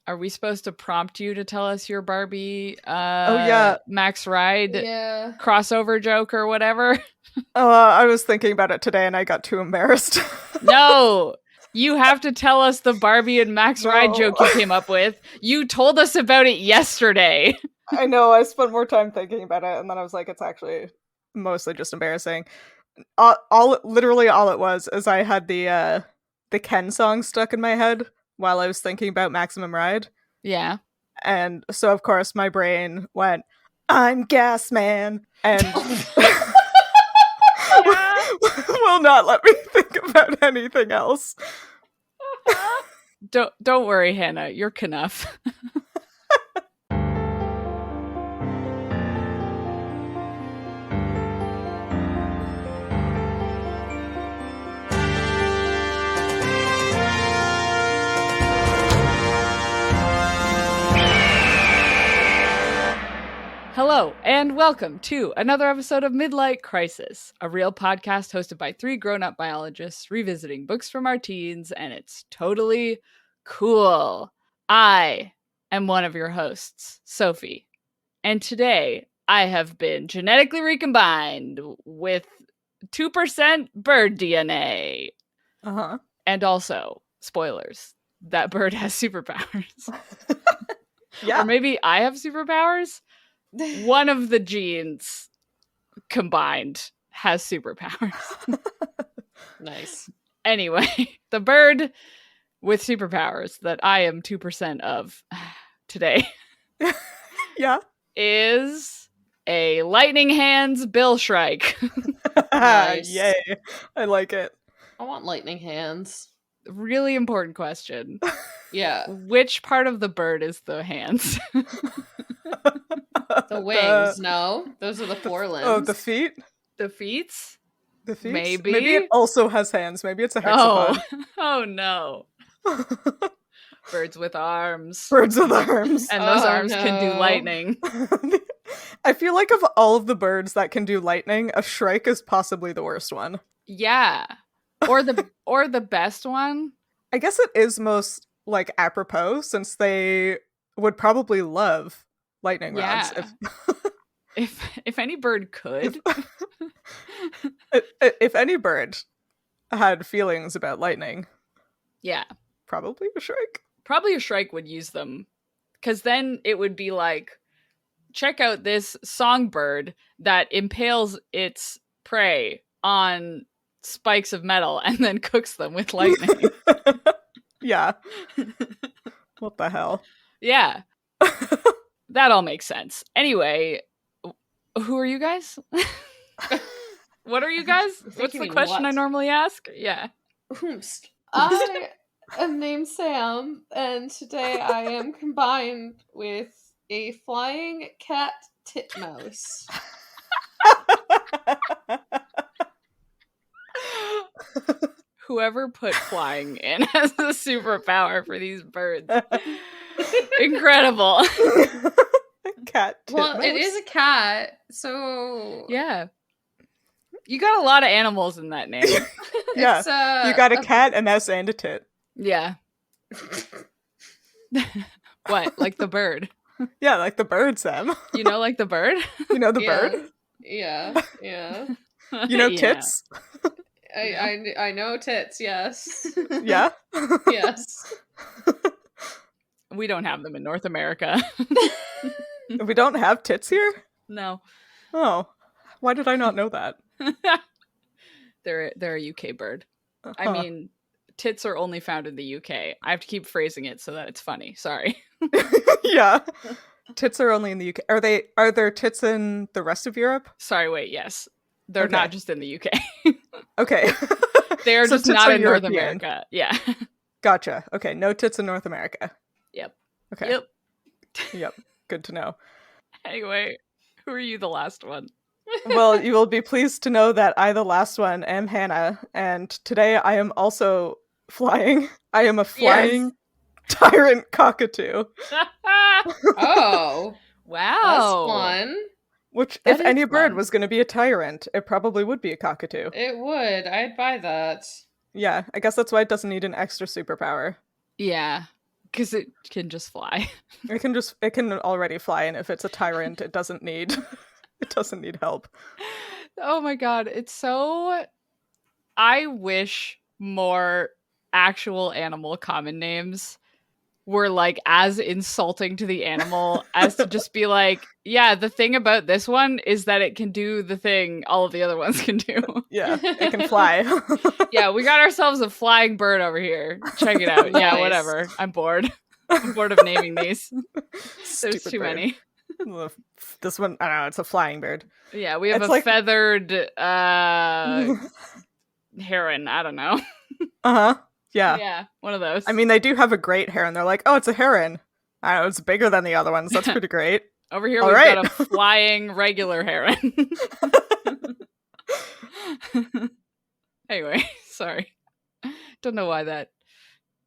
Are we supposed to prompt you to tell us your Barbie Oh, yeah. Max Ride Yeah. crossover joke or whatever? I was thinking about it today and I got too embarrassed. No! You have to tell us the Barbie and Max Ride joke you came up with. You told us about it yesterday. I know, I spent more time thinking about it, and then I was like, it's actually mostly just embarrassing. Literally all it was is I had the Ken song stuck in my head while I was thinking about Maximum Ride. Yeah. And so, of course, my brain went, I'm Gas Man, and will not let me think about anything else. Don't worry, Hannah. You're Knuff. Hello, and welcome to another episode of Midlight Crisis, a real podcast hosted by three grown-up biologists revisiting books from our teens, and it's totally cool. I am one of your hosts, Sophie, and today I have been genetically recombined with 2% bird DNA. Uh-huh. And also, spoilers, that bird has superpowers. Yeah. Or maybe I have superpowers? One of the genes combined has superpowers. Nice. Anyway, the bird with superpowers that I am 2% of today Yeah. is a lightning hands Bill Shrike. Nice. Yay. I like it. I want lightning hands. Really important question. Yeah. Which part of the bird is the hands? The wings, no? Those are the forelimbs. Oh, the feet? The feet? The feet? Maybe. Maybe it also has hands. Maybe it's a hexapod. Oh no. Birds with arms. Birds with arms. And those arms can do lightning. I feel like of all of the birds that can do lightning, a shrike is possibly the worst one. Yeah. Or the best one. I guess it is most like apropos since they would probably love lightning rods. If any bird could. If any bird had feelings about lightning. Yeah. Probably a shrike. Probably a shrike would use them. Because then it would be like, check out this songbird that impales its prey on spikes of metal and then cooks them with lightning. Yeah. What the hell? Yeah. That all makes sense. Anyway, who are you guys? What are you guys? What's the question I normally ask? Yeah. I am named Sam, and today I am combined with a flying cat titmouse. Whoever put flying in as a superpower for these birds. Incredible. Cat titmouse. Well, it is a cat, so... Yeah. You got a lot of animals in that name. Yeah. You got a cat, a mouse, and a tit. Yeah. What? Like the bird? Yeah, like the bird, Sam. You know, like the bird? You know the bird? Yeah. You know tits? I know tits, yes. Yeah? Yes. We don't have them in North America. We don't have tits here? No. Oh. Why did I not know that? They're a UK bird. Uh-huh. I mean, tits are only found in the UK. I have to keep phrasing it so that it's funny. Sorry. Yeah. Tits are only in the UK. Are there tits in the rest of Europe? Sorry, wait, yes. They're Okay. not just in the UK. Okay. They're So just tits not are in North European. America. Yeah. Gotcha. Okay, no tits in North America. Yep. Okay. Yep. Yep. Good to know. Anyway, who are you the last one? Well, you will be pleased to know that I, the last one, am Hannah, and today I am also flying. I am a flying tyrant cockatoo. Oh. Wow. That's fun. Which, That if is any bird fun. was going to be a tyrant, it probably would be a cockatoo. It would. I'd buy that. Yeah, I guess that's why it doesn't need an extra superpower. Yeah. Because it can just fly. It can already fly, and if it's a tyrant, it doesn't need help. Oh my god, it's so... I wish more actual animal common names were like as insulting to the animal as to just be like, yeah, the thing about this one is that it can do the thing all of the other ones can do. Yeah, it can fly. Yeah, we got ourselves a flying bird over here. Check it out. Yeah, Nice. whatever. I'm bored. I'm bored of naming these. There's Stupid too bird. many. This one, I don't know, it's a flying bird. Yeah, we have It's a like- feathered heron. I don't know. Uh-huh. Yeah. Yeah, one of those. I mean, they do have a great heron. They're like, oh, it's a heron. I don't know, it's bigger than the other ones. That's pretty great. over here all we've right. got a flying regular heron. Anyway, sorry. Don't know why that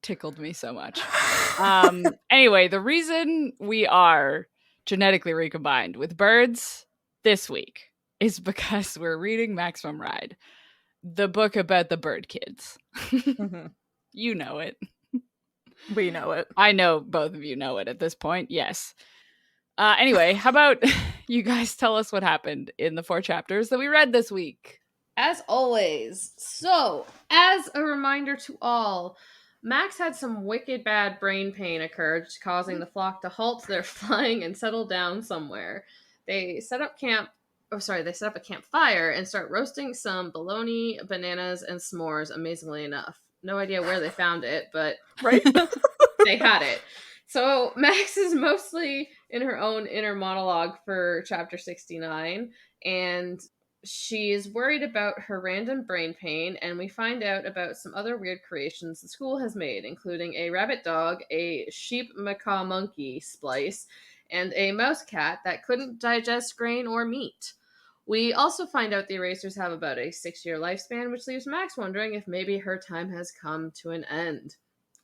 tickled me so much. Anyway, the reason we are genetically recombined with birds this week is because we're reading Maximum Ride, the book about the bird kids. Mhm. You know it. We know it. I know both of you know it at this point. Yes. Anyway, how about you guys tell us what happened in the 4 chapters that we read this week? As always. So, as a reminder to all, Max had some wicked bad brain pain occur, causing the flock to halt their flying and settle down somewhere. They set up a campfire and start roasting some bologna, bananas, and s'mores, amazingly enough. No idea where they found it, but Right? they had it. So Max is mostly in her own inner monologue for chapter 69, and she is worried about her random brain pain, and we find out about some other weird creations the school has made, including a rabbit dog, a sheep macaw monkey splice, and a mouse cat that couldn't digest grain or meat. We also find out the erasers have about a 6-year lifespan, which leaves Max wondering if maybe her time has come to an end.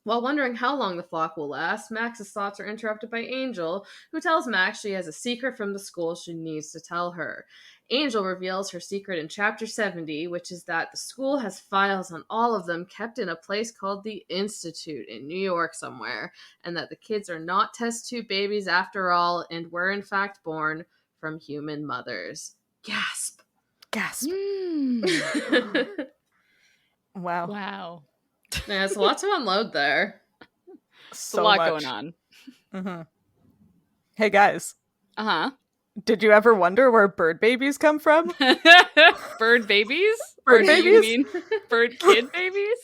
While wondering how long the flock will last, Max's thoughts are interrupted by Angel, who tells Max she has a secret from the school she needs to tell her. Angel reveals her secret in chapter 70, which is that the school has files on all of them kept in a place called the Institute in New York somewhere, and that the kids are not test tube babies after all, and were in fact born from human mothers. Gasp. Gasp. Wow. Wow. Yeah, it's a lot to unload there. So a lot much going on. Mm-hmm. Hey guys, Uh-huh. did you ever wonder where bird babies come from? Bird babies? Bird Or do you babies? mean bird kid babies?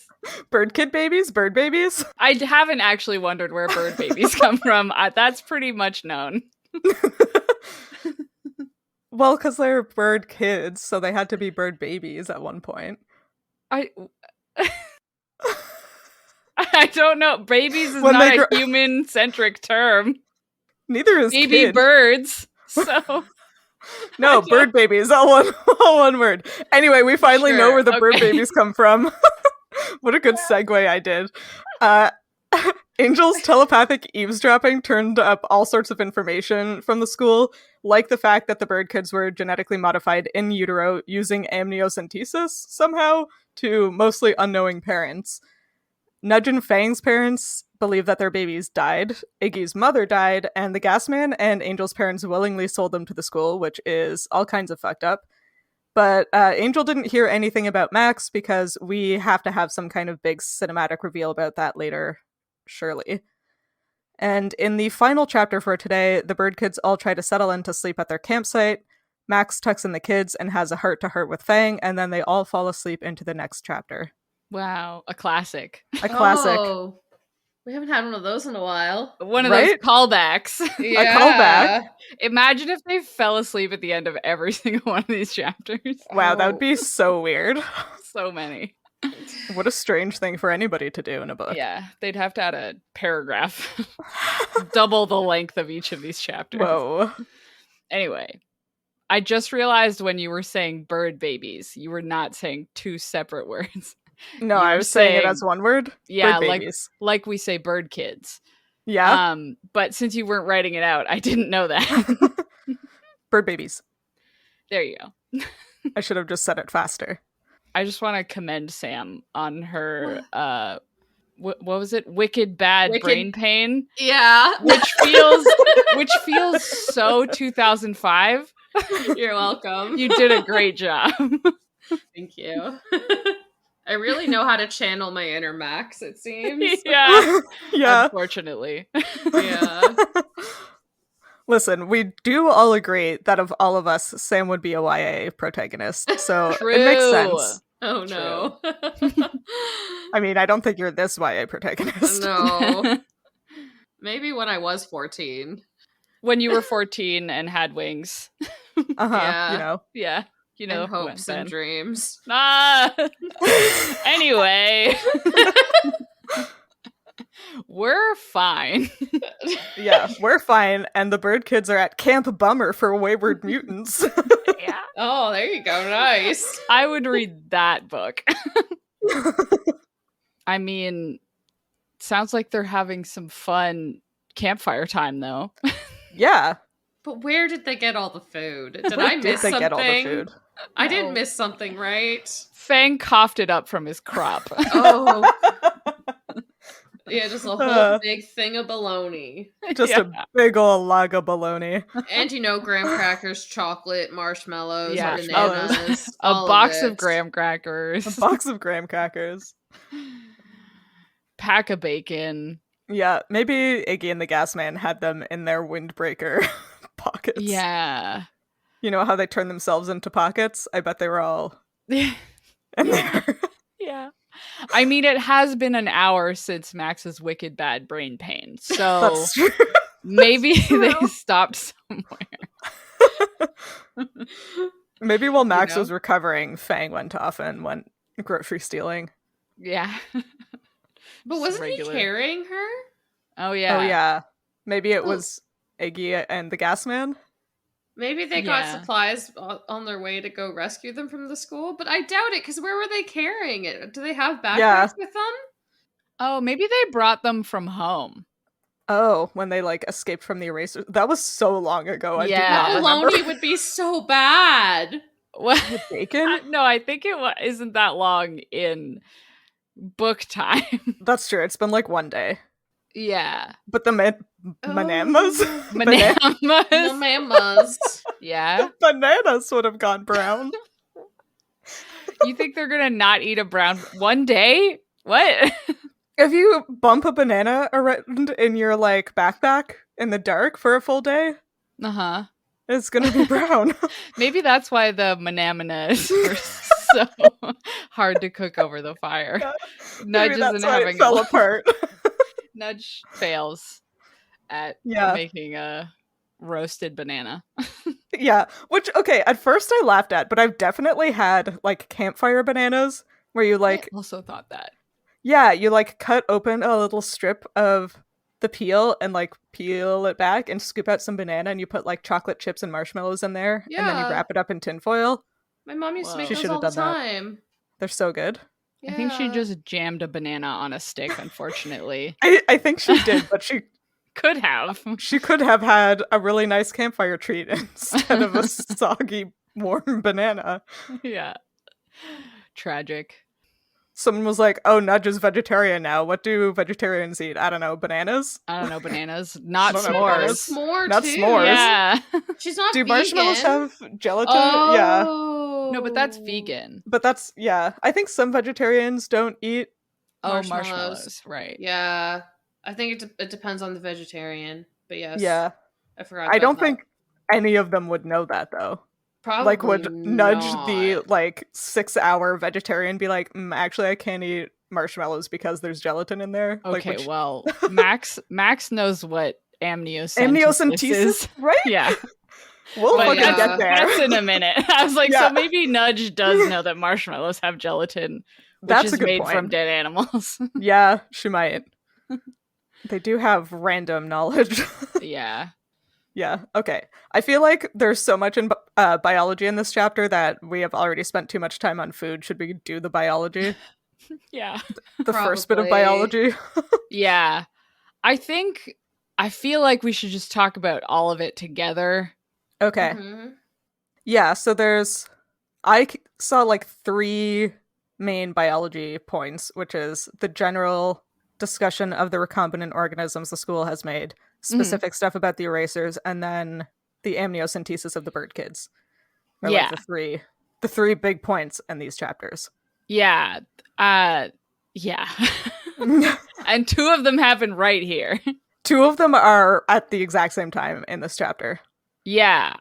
Bird kid babies? Bird babies? I haven't actually wondered where bird babies come from. That's pretty much known. Well, because they're bird kids, so they had to be bird babies at one point. I don't know. Babies is When not they a human-centric term. Neither is Baby kid. birds. So No, bird babies, all one word. Anyway, we finally know Sure, where the bird okay. babies come from. What a good segue I did. Angel's telepathic eavesdropping turned up all sorts of information from the school, like the fact that the bird kids were genetically modified in utero using amniocentesis somehow to mostly unknowing parents. Nudge and Fang's parents believe that their babies died, Iggy's mother died, and the Gasman and Angel's parents willingly sold them to the school, which is all kinds of fucked up. But Angel didn't hear anything about Max because we have to have some kind of big cinematic reveal about that later, surely. And in the final chapter for today, the bird kids all try to settle in to sleep at their campsite. Max tucks in the kids and has a heart-to-heart with Fang, and then they all fall asleep into the next chapter. wow, a classic. A classic. Oh, we haven't had one of those in a while. One of Right? those callbacks. Yeah. callback. Imagine if they fell asleep at the end of every single one of these chapters. Wow, that Oh. would be so weird. So many. What a strange thing for anybody to do in a book. Yeah, they'd have to add a paragraph. Double the length of each of these chapters. Whoa. Anyway, I just realized when you were saying bird babies, you were not saying 2 separate words. No, You I were was saying it saying- as one word. Yeah, Bird like babies. like we say bird kids. Yeah. But since you weren't writing it out, I didn't know that. Bird babies. There you go. I should have just said it faster. I just want to commend Sam on her what was it? Wicked bad brain pain. Yeah. Which feels so 2005. You're welcome. You did a great job. Thank you. I really know how to channel my inner Max, it seems. Yeah. Yeah. Unfortunately. Yeah. Listen, we do all agree that of all of us, Sam would be a YA protagonist. So True. it makes sense. Oh no. I mean, I don't think you're this YA protagonist. No. Maybe when I was 14. When you were 14 and had wings. Yeah. You know. Yeah. You know, And hopes and dreams. Anyway. We're fine. Yeah, we're fine. And the bird kids are at Camp Bummer for Wayward Mutants. Yeah. Oh, there you go. Nice. I would read that book. I mean, sounds like they're having some fun campfire time, though. Yeah. But where did they get all the food? Did Where I miss they something? get all the food? I did miss something, right? Fang coughed it up from his crop. Oh. Yeah, just a whole big thing of bologna. Just a big ol' log of bologna. And graham crackers, chocolate, marshmallows, Yeah, bananas. a box of graham crackers. A box of graham crackers. Pack of bacon. Yeah, maybe Iggy and the Gas Man had them in their windbreaker pockets. Yeah. You know how they turn themselves into pockets? I bet they were all in there. Yeah. I mean, it has been an hour since Max's wicked bad brain pain, so That's true. maybe they stopped somewhere. Maybe while Max was recovering, Fang went off and went grocery stealing. Yeah. But wasn't he carrying her? Oh, yeah. Oh, yeah. Maybe it was Iggy and the Gas Man? Maybe they got supplies on their way to go rescue them from the school, but I doubt it, because where were they carrying it? Do they have backpacks with them? Oh, maybe they brought them from home. Oh, when they, escaped from the eraser. That was so long ago. I do not remember. Bologna would be so bad. What? Bacon? No, I think it isn't that long in book time. That's true. It's been, 1 day. Yeah. But the bananas? Bananas. Yeah. Bananas would have gone brown. You think they're gonna not eat a brown 1 day? What? If you bump a banana around in your backpack in the dark for a full day, it's gonna be brown. Maybe that's why the bananas were so hard to cook over the fire. Nudge isn't having it fell apart. Nudge fails at making a roasted banana. Yeah, which, okay, at first I laughed at, but I've definitely had, campfire bananas, where you, I also thought that. Yeah, you, cut open a little strip of the peel and, peel it back and scoop out some banana, and you put, chocolate chips and marshmallows in there, and then you wrap it up in tinfoil. My mom used to make those all the time. They're so good. Yeah. I think she just jammed a banana on a stick, unfortunately. I think she did, but she could have. She could have had a really nice campfire treat instead of a soggy, warm banana. Yeah. Tragic. Someone was like, oh, Nudge is vegetarian now. What do vegetarians eat? I don't know, bananas? I don't know, bananas. Not s'mores. Not s'mores. Yeah. She's not vegan. Do marshmallows have gelatin? Oh. Yeah. No, but that's vegan. But that's, I think some vegetarians don't eat marshmallows. Right. Yeah. I think it depends on the vegetarian. But yes. Yeah. I forgot I don't think any of them would know that, though. Probably would Nudge the 6-hour vegetarian be like, actually I can't eat marshmallows because there's gelatin in there. Okay, well, Max knows what amniocentesis is. Right? Yeah. We'll fucking get there. That's in a minute. I was like, so maybe Nudge does know that marshmallows have gelatin, which That's is made from dead animals. Yeah, she might. They do have random knowledge. Yeah. Yeah, okay. I feel like there's so much in biology in this chapter that we have already spent too much time on food. Should we do the biology? Yeah. The first bit of biology? Yeah. I feel like we should just talk about all of it together. Okay. Mm-hmm. Yeah, so I saw 3 main biology points, which is the general discussion of the recombinant organisms the school has made, specific stuff about the erasers, and then the amniocentesis of the bird kids. Are like the three big points in these chapters. Yeah. Yeah. And two of them happen right here. Two of them are at the exact same time in this chapter. Yeah.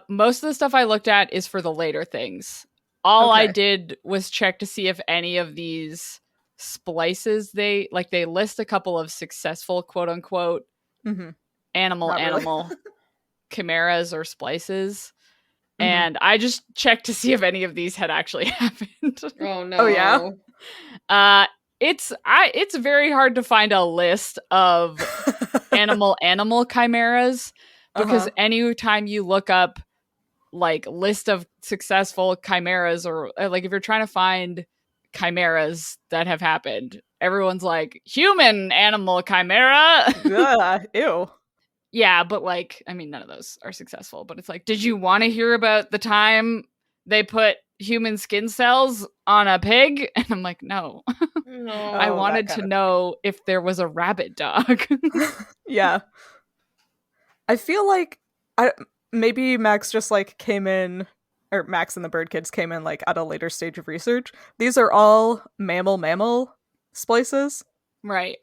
Most of the stuff I looked at is for the later things. All I did was check to see if any of these splices, they list a couple of successful quote unquote animal chimeras or splices. And I just checked to see if any of these had actually happened. Oh no. Oh yeah. It's very hard to find a list of animal chimeras, because anytime you look up like list of successful chimeras, or like if you're trying to find chimeras that have happened, everyone's like human animal chimera. Ugh, ew. Yeah, but like, I mean, none of those are successful, but it's like, did you want to hear about the time they put human skin cells on a pig? And I'm like, no. No. I wanted to know if there was a rabbit dog. Yeah. I feel like maybe Max just like came in, or Max and the bird kids came in like at a later stage of research. These are all mammal splices. Right.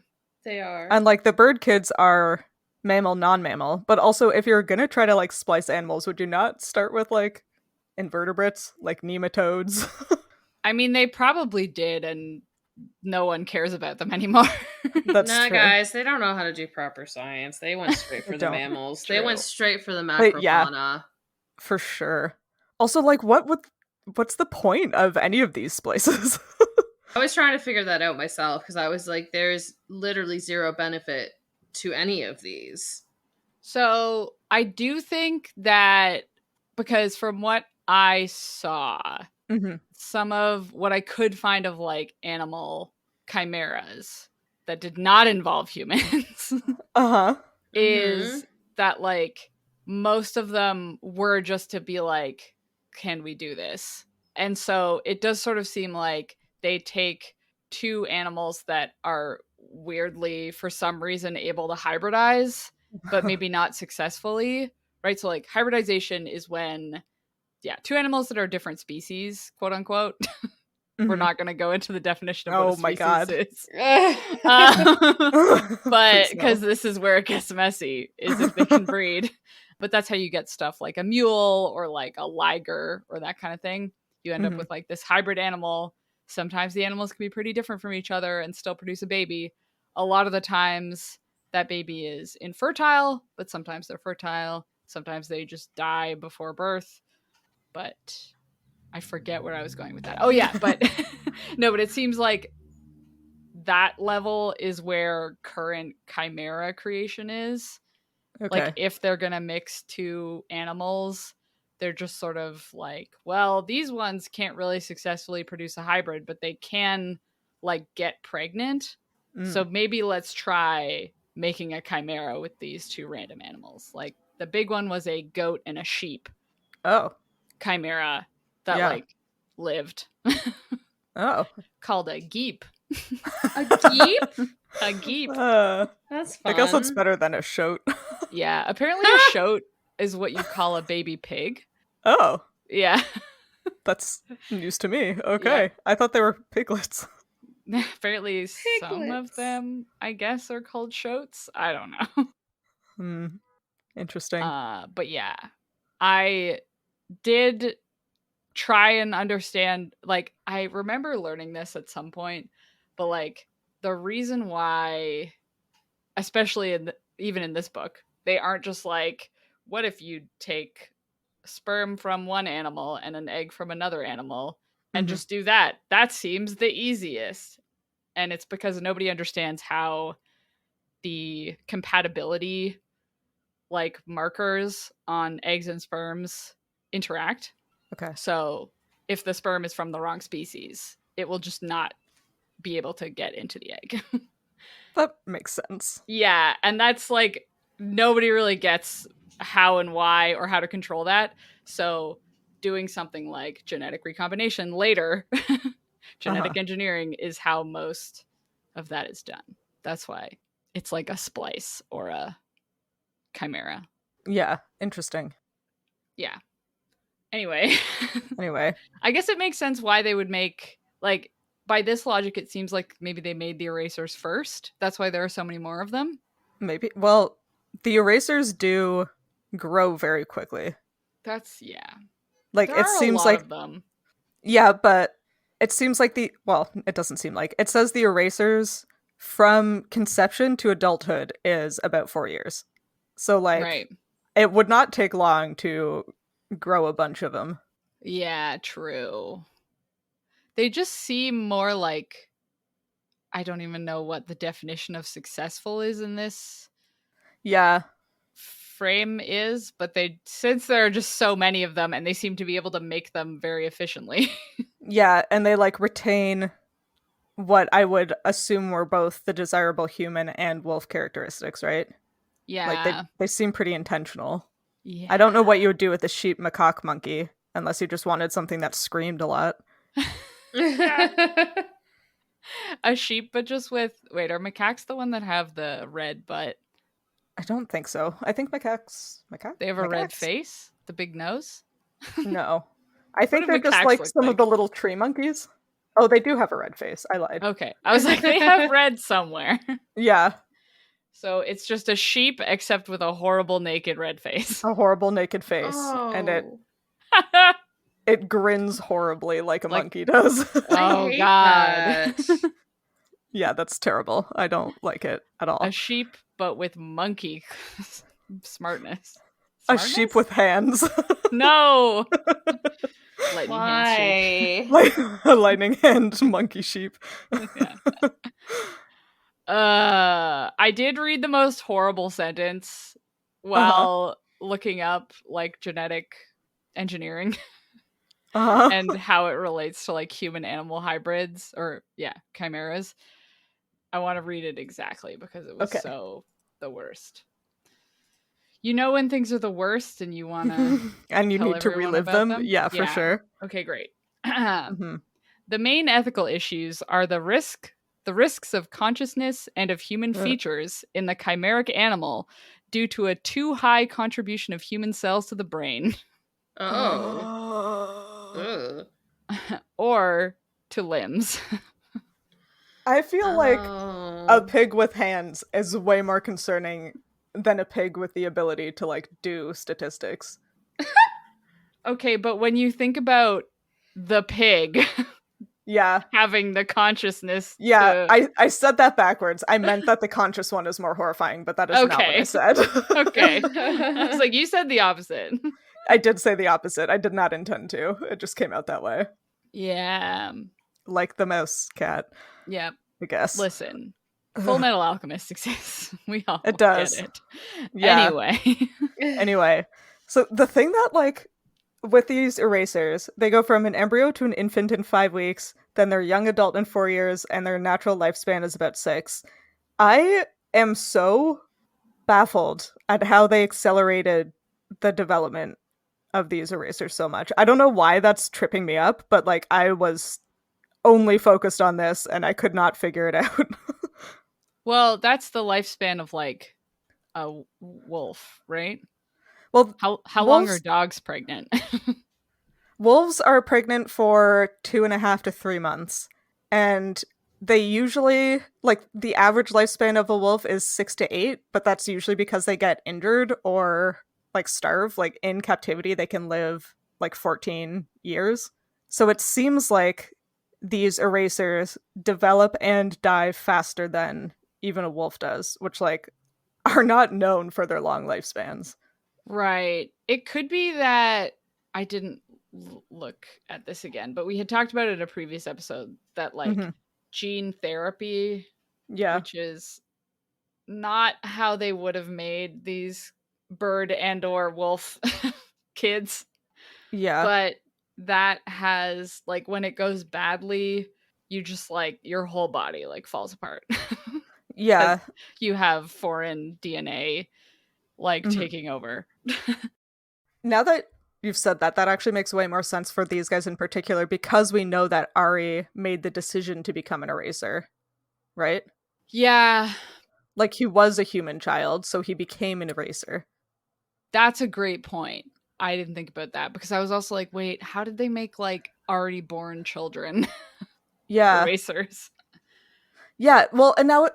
They are. And like the bird kids are mammal, non-mammal. But also, if you're gonna try to like splice animals, would you not start with like invertebrates, like nematodes? I mean, they probably did, and no one cares about them anymore. That's nah, true. guys, they don't know how to do proper science. They went straight for the mammals. True. They went straight for the macrofauna. Yeah, for sure. Also, like, what's the point of any of these splices? I was trying to figure that out myself, because I was like, there's literally zero benefit to any of these. So I do think that, because from what I saw, some of what I could find of like animal chimeras that did not involve humans is that like most of them were just to be like, can we do this? And so it does sort of seem like they take two animals that are weirdly, for some reason, able to hybridize, but maybe not successfully, right? So like hybridization is when, two animals that are different species, quote unquote. We're not going to go into the definition of what a species is. But because this is where it gets messy, is if they can breed. But that's how you get stuff like a mule or like a liger or that kind of thing. You end up with like this hybrid animal. Sometimes the animals can be pretty different from each other and still produce a baby. A lot of the times that baby is infertile, but sometimes they're fertile. Sometimes they just die before birth. But I forget where I was going with that. Oh yeah, but no, but it seems like that level is where current chimera creation is. Okay. Like if they're gonna mix two animals, they're just sort of like, well, these ones can't really successfully produce a hybrid, but they can like get pregnant. So maybe let's try making a chimera with these two random animals. Like the big one was a goat and a sheep. Oh. Chimera that like lived. Called a geep. A geep? A geep. That's fun. I guess that's better than a shoat. Yeah, apparently a shoat is what you call a baby pig. Oh. Yeah. That's news to me. Okay. Yeah. I thought they were piglets. Apparently some of them, I guess, are called shoats. I don't know. Interesting. But yeah, I did try and understand, like, I remember learning this at some point, but like the reason why, especially even in this book, they aren't just like, what if you take sperm from one animal and an egg from another animal and just do that? That seems the easiest. And it's because nobody understands how the compatibility like markers on eggs and sperms interact. Okay. So if the sperm is from the wrong species, it will just not be able to get into the egg. That makes sense. Yeah, and that's like nobody really gets how and why or how to control that. So doing something like genetic recombination later, genetic engineering, is how most of that is done. That's why it's like a splice or a chimera. Yeah, interesting. Yeah. Anyway. Anyway. I guess it makes sense why they would make, like, by this logic, it seems like maybe they made the erasers first. That's why there are so many more of them. Maybe. Well, the erasers do grow very quickly. That's, yeah. Like, There it are seems a lot like of them. Yeah, but it seems like it doesn't seem like. It says the erasers from conception to adulthood is about 4 years. So, like, Right. it would not take long to grow a bunch of them. Yeah, true. They just seem more like, I don't even know what the definition of successful is in this Yeah. frame is, but since there are just so many of them and they seem to be able to make them very efficiently. Yeah, and they, like, retain what I would assume were both the desirable human and wolf characteristics, right? Yeah. Like, they seem pretty intentional. Yeah. I don't know what you would do with a sheep macaque monkey, unless you just wanted something that screamed a lot. A sheep, but just with, wait, are macaques the one that have the red butt? I don't think so. I think macaques. They have a red Macaques? face, the big nose. No. I think do they're just macaques like look some like? of the little tree monkeys. Oh, they do have a red face. I lied. Okay, I was like, they have red somewhere. Yeah, So it's just a sheep, except with a horrible naked red face. a horrible naked face, and it grins horribly like a monkey does. Oh hate god. that. Yeah, that's terrible. I don't like it at all. A sheep, but with monkey smartness. A sheep with hands. No. Lightning hand sheep. Why? Like a lightning hand monkey sheep. Yeah. I did read the most horrible sentence while looking up like genetic engineering and how it relates to like human animal hybrids or chimeras. I want to read it exactly because it was so the worst. You know when things are the worst and you want to and you tell need to everyone relive about them? Yeah, for sure. Okay, great. Mhm. The main ethical issues are the risks of consciousness and of human features in the chimeric animal due to a too high contribution of human cells to the brain. Oh. Or to limbs. I feel like a pig with hands is way more concerning than a pig with the ability to like do statistics. Okay, but when you think about the pig having the consciousness I said that backwards. I meant that the conscious one is more horrifying, but that is not what I said. Okay. I was like, you said the opposite. I did say the opposite. I did not intend to. It just came out that way. Yeah. Like the mouse cat. Yeah. I guess. Listen. Full Metal Alchemist exists. We all it does. get it. Yeah. Anyway. So the thing that like with these erasers, they go from an embryo to an infant in 5 weeks, then they're young adult in 4 years, and their natural lifespan is about 6. I am so baffled at how they accelerated the development of these erasers so much. I don't know why that's tripping me up, but like I was only focused on this and I could not figure it out. Well, that's the lifespan of like a wolf, right? Well, how long are dogs pregnant? Wolves are pregnant for 2.5 to 3 months, and they usually, like, the average lifespan of a wolf is 6 to 8, but that's usually because they get injured or like starve. Like in captivity, they can live like 14 years. So it seems like these erasers develop and die faster than even a wolf does, which like are not known for their long lifespans. Right. It could be that I didn't look at this again, but we had talked about it in a previous episode that like gene therapy, which is not how they would have made these bird and or wolf kids. Yeah. But that has like when it goes badly, you just like your whole body like falls apart. Yeah. You have foreign DNA like taking over. Now that you've said that, that actually makes way more sense for these guys in particular, because we know that Ari made the decision to become an eraser. right? Yeah, Like, he was a human child, so he became an eraser. that's a great point. I didn't think about that because I was also like, wait, how did they make like already born children Yeah. erasers? Yeah, well, and now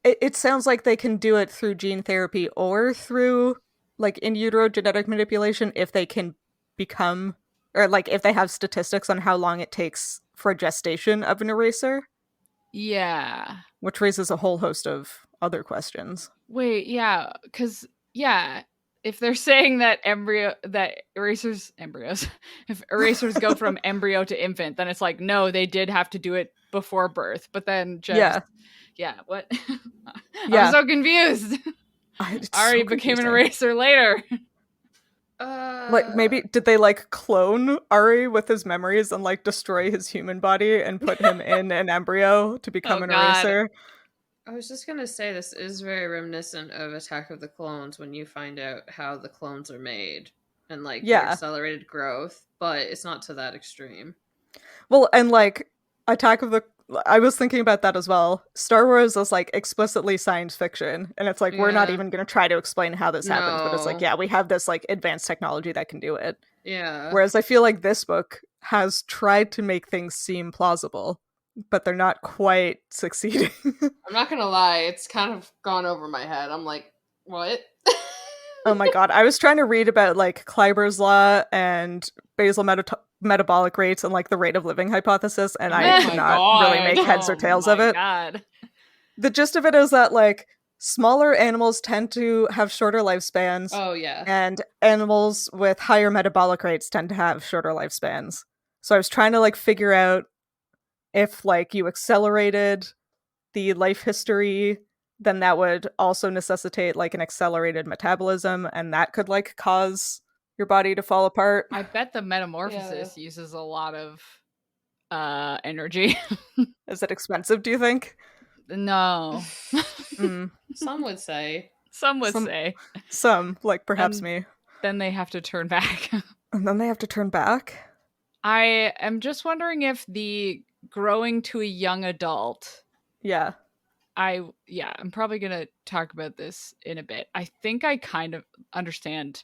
it sounds like they can do it through gene therapy or through, like, in utero genetic manipulation if they can become, or, like, if they have statistics on how long it takes for gestation of an eraser, Yeah. which raises a whole host of other questions. Wait, yeah, because yeah, if they're saying that embryos, if erasers go from embryo to infant, then it's like no, they did have to do it before birth, but then just what? I'm Yeah. so confused. It's Ari so became an confusing. eraser later. Like, maybe did they, like, clone Ari with his memories and, like, destroy his human body and put him in an embryo to become an God. eraser? I was just gonna say this is very reminiscent of Attack of the Clones when you find out how the clones are made and like their Yeah. accelerated growth, but it's not to that extreme. Well, and, like, I was thinking about that as well. Star Wars is, like, explicitly science fiction, and it's like, we're not Yeah. even going to try to explain how this happens, but it's like, No. yeah, we have this, like, advanced technology that can do it. Yeah. Whereas I feel like this book has tried to make things seem plausible, but they're not quite succeeding. I'm not gonna lie, it's kind of gone over my head. I'm like, what? Oh my god, I was trying to read about, like, Kleiber's law and basal metabolic rates and, like, the rate of living hypothesis, and I could not really make heads or tails of it. God. The gist of it is that, like, smaller animals tend to have shorter lifespans, Oh yeah. and animals with higher metabolic rates tend to have shorter lifespans. So I was trying to, like, figure out if, like, you accelerated the life history, then that would also necessitate, like, an accelerated metabolism, and that could, like, cause your body to fall apart. I bet the metamorphosis uses a lot of energy. Is it expensive, do you think? No. Some would say. Some would say. Some, like perhaps me. Then they have to turn back. And then they have to turn back? I am just wondering if the growing to a young adult. Yeah. I'm probably going to talk about this in a bit. I think I kind of understand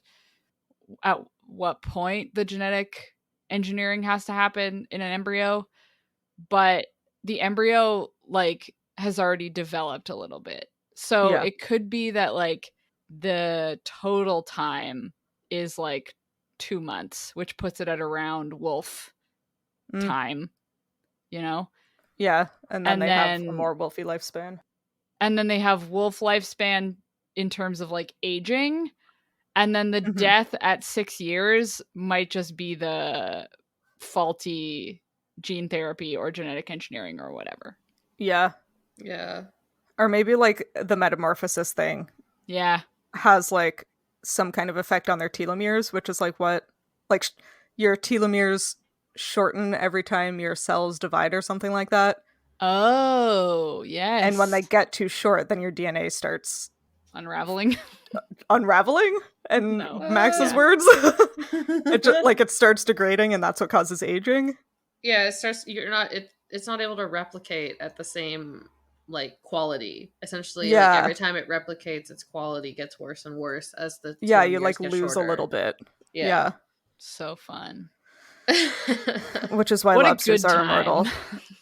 at what point the genetic engineering has to happen in an embryo, but the embryo, like, has already developed a little bit. So it could be that, like, the total time is like 2 months, which puts it at around wolf time, you know? Yeah, and then they have a more wolfy lifespan. And then they have wolf lifespan in terms of, like, aging. And then the death at 6 years might just be the faulty gene therapy or genetic engineering or whatever. Yeah. Yeah. Or maybe, like, the metamorphosis thing. Yeah. Has, like, some kind of effect on their telomeres, which is, like, what? Like, your telomeres shorten every time your cells divide or something like that. Oh, yes. And when they get too short, then your DNA starts unraveling. Unraveling? And Max's words? It starts degrading, and that's what causes aging. Yeah, it starts. It's not able to replicate at the same, like, quality. Essentially, like, every time it replicates, its quality gets worse and worse as the you, like, lose shorter. a little bit. Yeah. So fun. Which is why lobsters are immortal.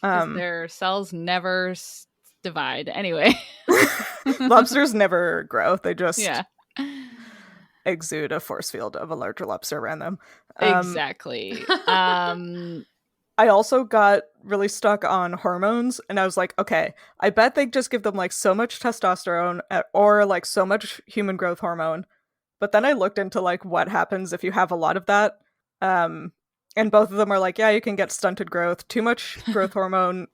Their cells never divide. Anyway. Lobsters never grow. They just exude a force field of a larger lobster around them. Exactly. I also got really stuck on hormones, and I was like, okay, I bet they just give them, like, so much testosterone or, like, so much human growth hormone. But then I looked into, like, what happens if you have a lot of that. And both of them are like, yeah, you can get stunted growth. Too much growth hormone.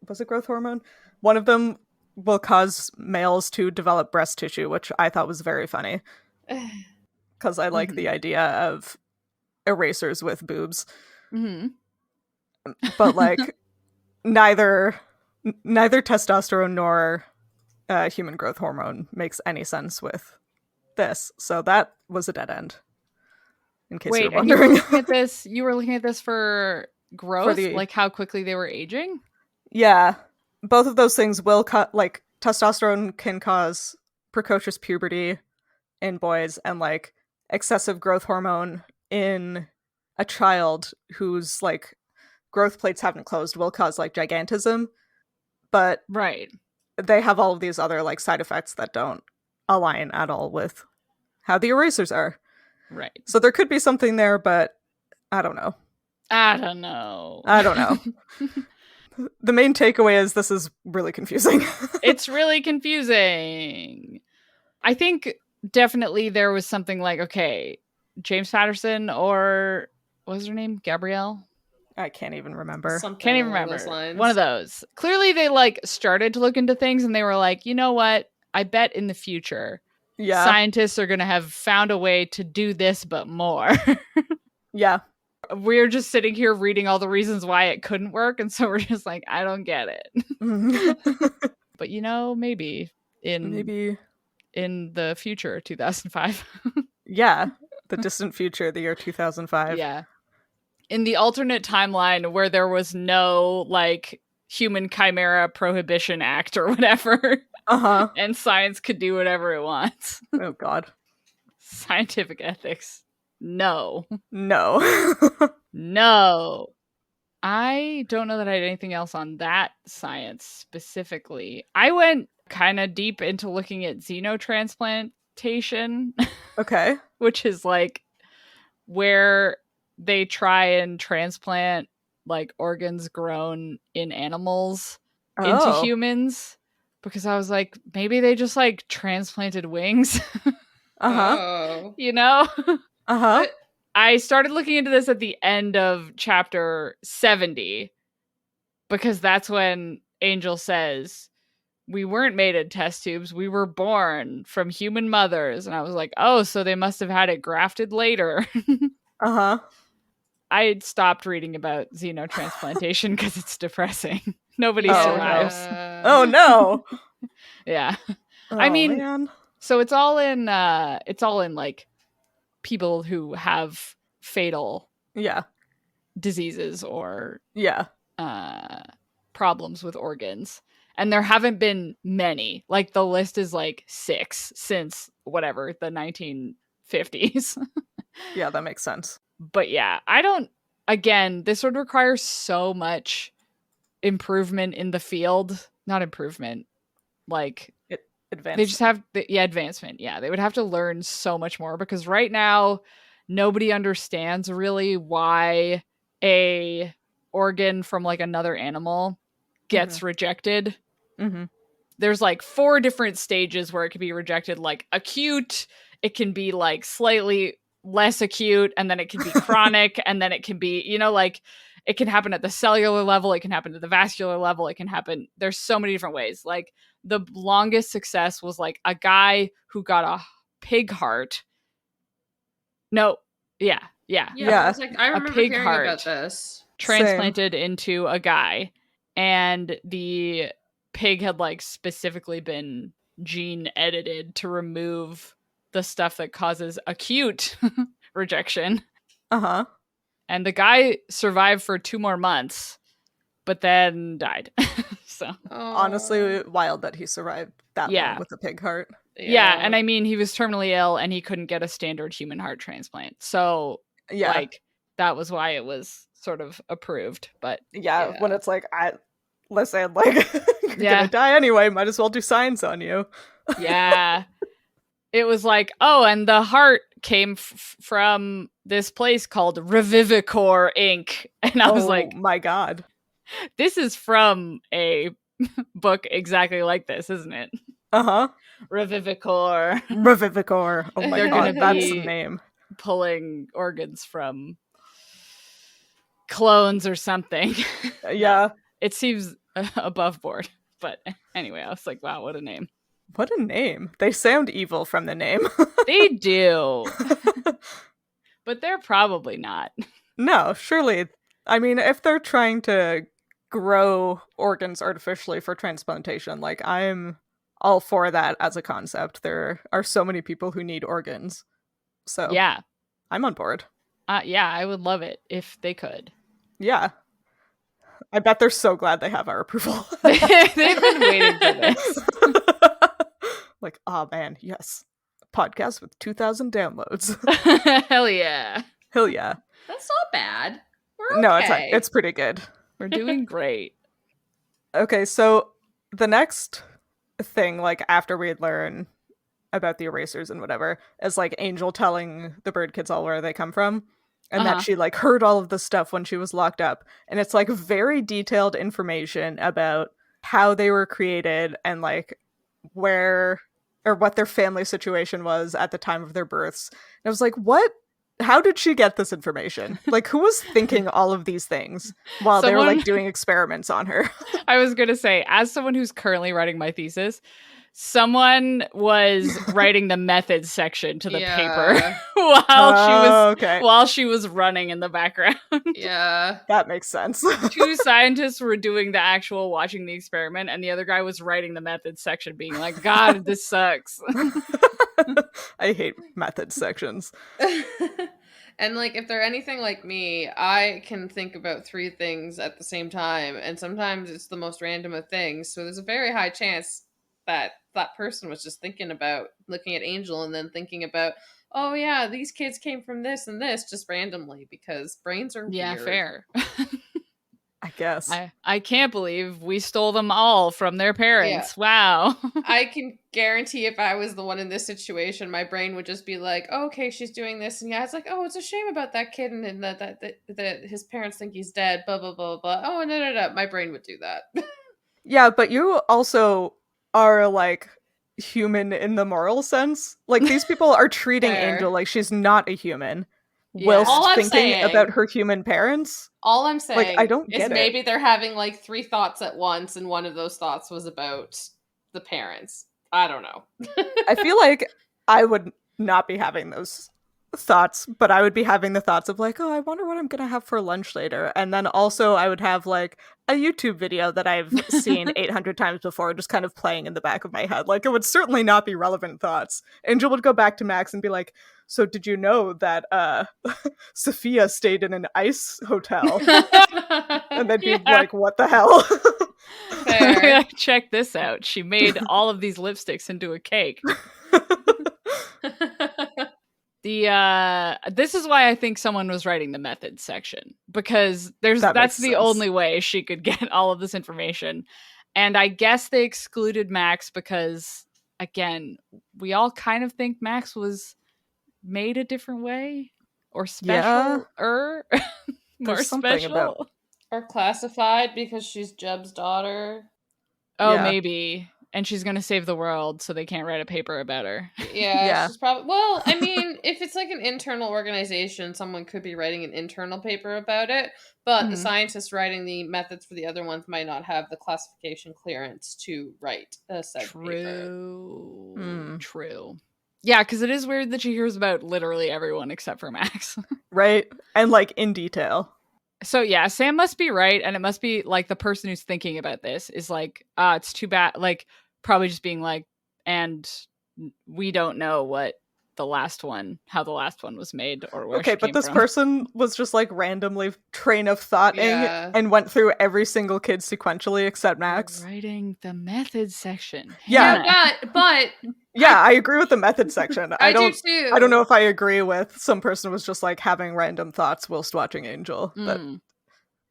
Was it growth hormone? One of them will cause males to develop breast tissue, which I thought was very funny. Because I like the idea of erasers with boobs. But, like, neither testosterone nor human growth hormone makes any sense with this. So that was a dead end. In case you were wondering. You were looking at this for growth? Like how quickly they were aging? Yeah. both of those things will like testosterone can cause precocious puberty in boys, and like excessive growth hormone in a child whose like growth plates haven't closed will cause like gigantism, but Right. they have all of these other like side effects that don't align at all with how the erasers are. Right. So there could be something there, but I don't know. I don't know. The main takeaway is this is really confusing. It's really confusing. I think definitely there was something like, okay, James Patterson, or what was her name? Gabrielle? I can't even remember. Can't even remember. One of those. Clearly they like started to look into things and they were like, you know what? I bet in the future scientists are going to have found a way to do this, but more. Yeah. We're just sitting here reading all the reasons why it couldn't work. And so we're just like, I don't get it. But maybe in the future, 2005. Yeah. The distant future, the year 2005. Yeah. In the alternate timeline where there was no like human chimera prohibition act or whatever. And science could do whatever it wants. Oh God. Scientific ethics. No. No. I don't know that I had anything else on that science specifically. I went kind of deep into looking at xenotransplantation. Okay. Which is like where they try and transplant like organs grown in animals into humans. Because I was like, maybe they just like transplanted wings. I started looking into this at the end of chapter 70 because that's when Angel says, we weren't made in test tubes. We were born from human mothers. And I was like, oh, so they must have had it grafted later. I had stopped reading about xenotransplantation because it's depressing. Nobody survives. Oh no. Yeah. Oh, I mean, man. So it's all in like people who have fatal diseases or problems with organs. And there haven't been many. Like the list is like 6 since whatever, the 1950s. Yeah, that makes sense. But yeah, this would require so much improvement in the field. Not improvement, like advancement. They just have advancement. Yeah, they would have to learn so much more because right now nobody understands really why a organ from like another animal gets rejected. There's like 4 different stages where it can be rejected, like acute, it can be like slightly less acute, and then it can be chronic, and then it can be, like it can happen at the cellular level, it can happen at the vascular level, it can happen, there's so many different ways. Like the longest success was like a guy who got a pig heart. No, yeah. I was like, I remember a pig hearing heart about this. Transplanted into a guy, and the pig had like specifically been gene edited to remove the stuff that causes acute rejection. And the guy survived for 2 more months, but then died. So honestly, wild that he survived that long with a pig heart. Yeah, and I mean, he was terminally ill and he couldn't get a standard human heart transplant. So like that was why it was sort of approved. But when it's like, listen, like you're gonna die anyway, might as well do science on you. It was like, oh, and the heart came from this place called Revivicor Inc. And I was like, my God, this is from a book exactly like this, isn't it? Revivicor. Oh my God, that's the name. Pulling organs from clones or something. It seems above board. But anyway, I was like, wow, what a name. What a name. They sound evil from the name. They do. But they're probably not. No, surely. I mean, if they're trying to grow organs artificially for transplantation, like, I'm all for that as a concept. There are so many people who need organs. So, I'm on board. I would love it if they could. Yeah. I bet they're so glad they have our approval. They've been waiting for this. Like, oh man, yes. Podcast with 2,000 downloads. Hell yeah. Hell yeah. That's not bad. We're No, okay. it's pretty good. We're doing great. Okay, so the next thing, like, after we learn about the erasers and whatever, is, like, Angel telling the bird kids all where they come from, and that she, like, heard all of the stuff when she was locked up. And it's, like, very detailed information about how they were created and, like, where or what their family situation was at the time of their births. And I was like, what? How did she get this information? Like, who was thinking all of these things while they were, like, doing experiments on her? I was going to say, as someone who's currently writing my thesis, someone was writing the methods section to the paper while she was running in the background. Yeah. That makes sense. 2 scientists were doing the actual watching the experiment, and the other guy was writing the methods section, being like, God, this sucks. I hate methods sections. And, like, if they're anything like me, I can think about 3 things at the same time, and sometimes it's the most random of things. So there's a very high chance that that person was just thinking about looking at Angel and then thinking about, oh yeah, these kids came from this and this just randomly, because brains are weird. Fair. I guess. I can't believe we stole them all from their parents. Yeah. Wow. I can guarantee if I was the one in this situation, my brain would just be like, oh, okay, she's doing this. And yeah, it's like, oh, it's a shame about that kid and that his parents think he's dead, blah, blah, blah, blah. Oh, no. My brain would do that. Yeah, but you also are, like, human in the moral sense. Like, these people are treating Angel like she's not a human. Whilst thinking about her human parents. All I'm saying, like, I don't get is maybe they're having, like, 3 thoughts at once, and one of those thoughts was about the parents. I don't know. I feel like I would not be having those thoughts, but I would be having the thoughts of, like, oh, I wonder what I'm gonna have for lunch later. And then also I would have, like, a YouTube video that I've seen 800 times before just kind of playing in the back of my head. Like, it would certainly not be relevant thoughts. Angel would go back to Max and be like, so did you know that Sophia stayed in an ice hotel? And they'd be like, what the hell? Check this out. She made all of these lipsticks into a cake. This is why I think someone was writing the methods section, because that's the only way she could get all of this information. And I guess they excluded Max because, again, we all kind of think Max was made a different way or special or more special or classified because she's Jeb's daughter. Oh, maybe. And she's going to save the world, so they can't write a paper about her. Yeah. She's probably... Well, I mean, if it's like an internal organization, someone could be writing an internal paper about it, but the scientists writing the methods for the other ones might not have the classification clearance to write a said paper. True. Yeah, because it is weird that she hears about literally everyone except for Max. Right? And, like, in detail. So yeah, Sam must be right, and it must be, like, the person who's thinking about this is like, it's too bad, like, probably just being like, and we don't know how the last one was made or where she came but this from. person was just, like, randomly train of thoughting and went through every single kid sequentially except Max. Writing the methods section. Yeah, but yeah, I agree with the method section. I do too. I don't know if I agree with some person was just, like, having random thoughts whilst watching Angel. But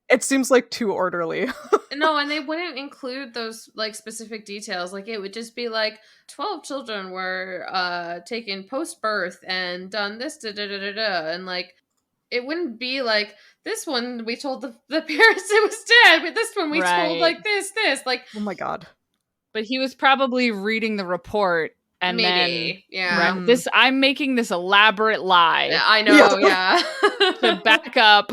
it seems, like, too orderly. No, and they wouldn't include those, like, specific details. Like, it would just be like 12 children were taken post-birth and done this, da-da-da-da-da. And, like, it wouldn't be like, this one we told the parents it was dead, but this one we told, like, this. Like, oh my god. But he was probably reading the report. And I'm making this elaborate lie. Yeah, I know, to back up.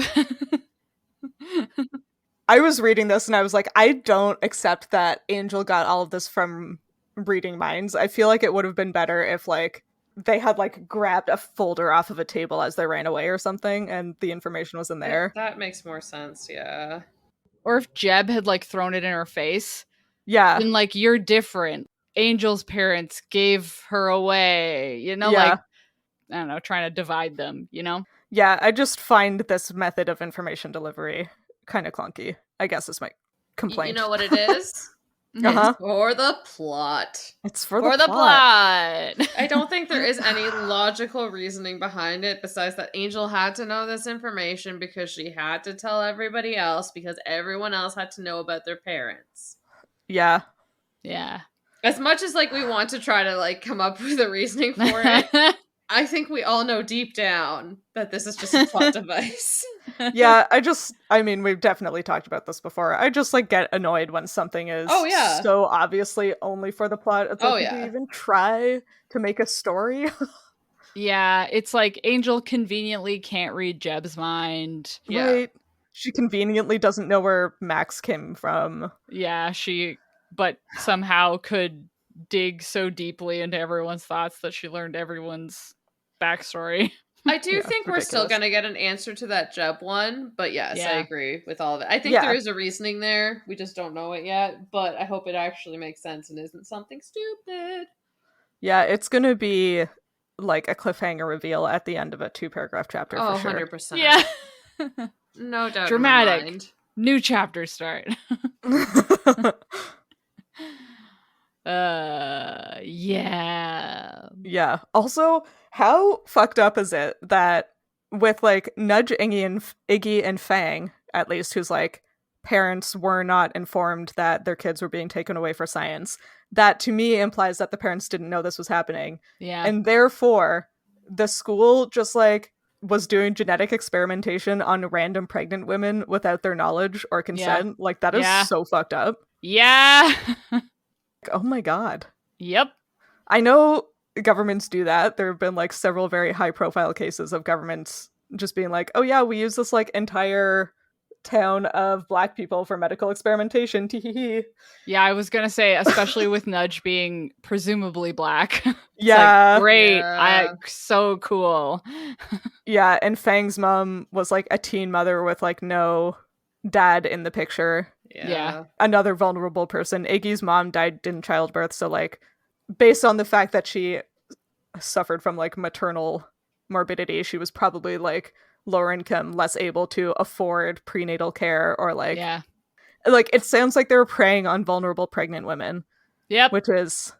I was reading this and I was like, I don't accept that Angel got all of this from reading minds. I feel like it would have been better if, like, they had, like, grabbed a folder off of a table as they ran away or something and the information was in there. That makes more sense, yeah. Or if Jeb had, like, thrown it in her face. Yeah. And, like, you're different. Angel's parents gave her away, you know, like, I don't know, trying to divide them, you know? Yeah, I just find this method of information delivery kind of clunky. I guess is my complaint. You know what it is? Uh-huh. It's for the plot. It's for For the plot. plot. I don't think there is any logical reasoning behind it besides that Angel had to know this information because she had to tell everybody else because everyone else had to know about their parents. Yeah. Yeah. As much as like we want to try to like come up with a reasoning for it, I think we all know deep down that this is just a plot device. Yeah, I mean, we've definitely talked about this before. I just like get annoyed when something is so obviously only for the plot. It's like, did you even try to make a story? Yeah, it's like Angel conveniently can't read Jeb's mind. Yeah. Right. She conveniently doesn't know where Max came from. Yeah, but somehow could dig so deeply into everyone's thoughts that she learned everyone's backstory. I do think we're ridiculous. still going to get an answer to that Jeb one, but yes, I agree with all of it. I think there is a reasoning there. We just don't know it yet, but I hope it actually makes sense and isn't something stupid. Yeah, it's going to be like a cliffhanger reveal at the end of a 2-paragraph chapter for sure. 100%. Yeah. No doubt. Dramatic. In my mind. New chapter start. Yeah. Yeah. Also, how fucked up is it that with like Nudge, Iggy and Fang, at least, who's like parents were not informed that their kids were being taken away for science, that to me implies that the parents didn't know this was happening. Yeah. And therefore, the school just like was doing genetic experimentation on random pregnant women without their knowledge or consent. Yeah. Like, that is so fucked up. Yeah. Oh my god. Yep. I know governments do that. There have been like several very high profile cases of governments just being like, oh yeah, we use this like entire town of black people for medical experimentation. Teehee. Yeah, I was gonna say, especially with Nudge being presumably black. Yeah. Like, great. Yeah. So cool. Yeah, and Fang's mom was like a teen mother with like no dad in the picture. Yeah. Another vulnerable person. Iggy's mom died in childbirth, so like based on the fact that she suffered from like maternal morbidity, she was probably like lower income, less able to afford prenatal care or like it sounds like they were preying on vulnerable pregnant women. Yep. Which is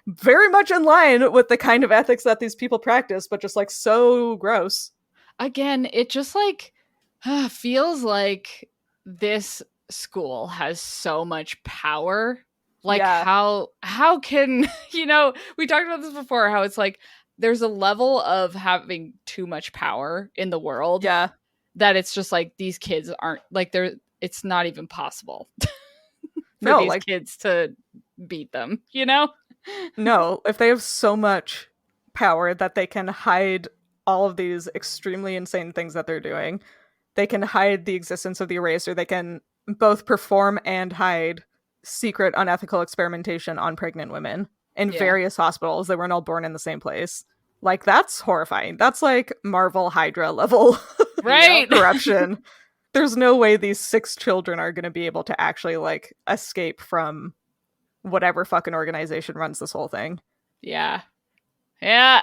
very much in line with the kind of ethics that these people practice, but just like so gross. Again, it just like feels like this school has so much power. Like how can, we talked about this before, how it's like there's a level of having too much power in the world that it's just like these kids aren't like it's not even possible for these kids to beat them, No, if they have so much power that they can hide all of these extremely insane things that they're doing, they can hide the existence of the eraser, they can both perform and hide secret unethical experimentation on pregnant women in various hospitals. They weren't all born in the same place. Like, that's horrifying. That's like Marvel Hydra level right corruption. There's no way these 6 children are going to be able to actually like escape from whatever fucking organization runs this whole thing. Yeah. Yeah.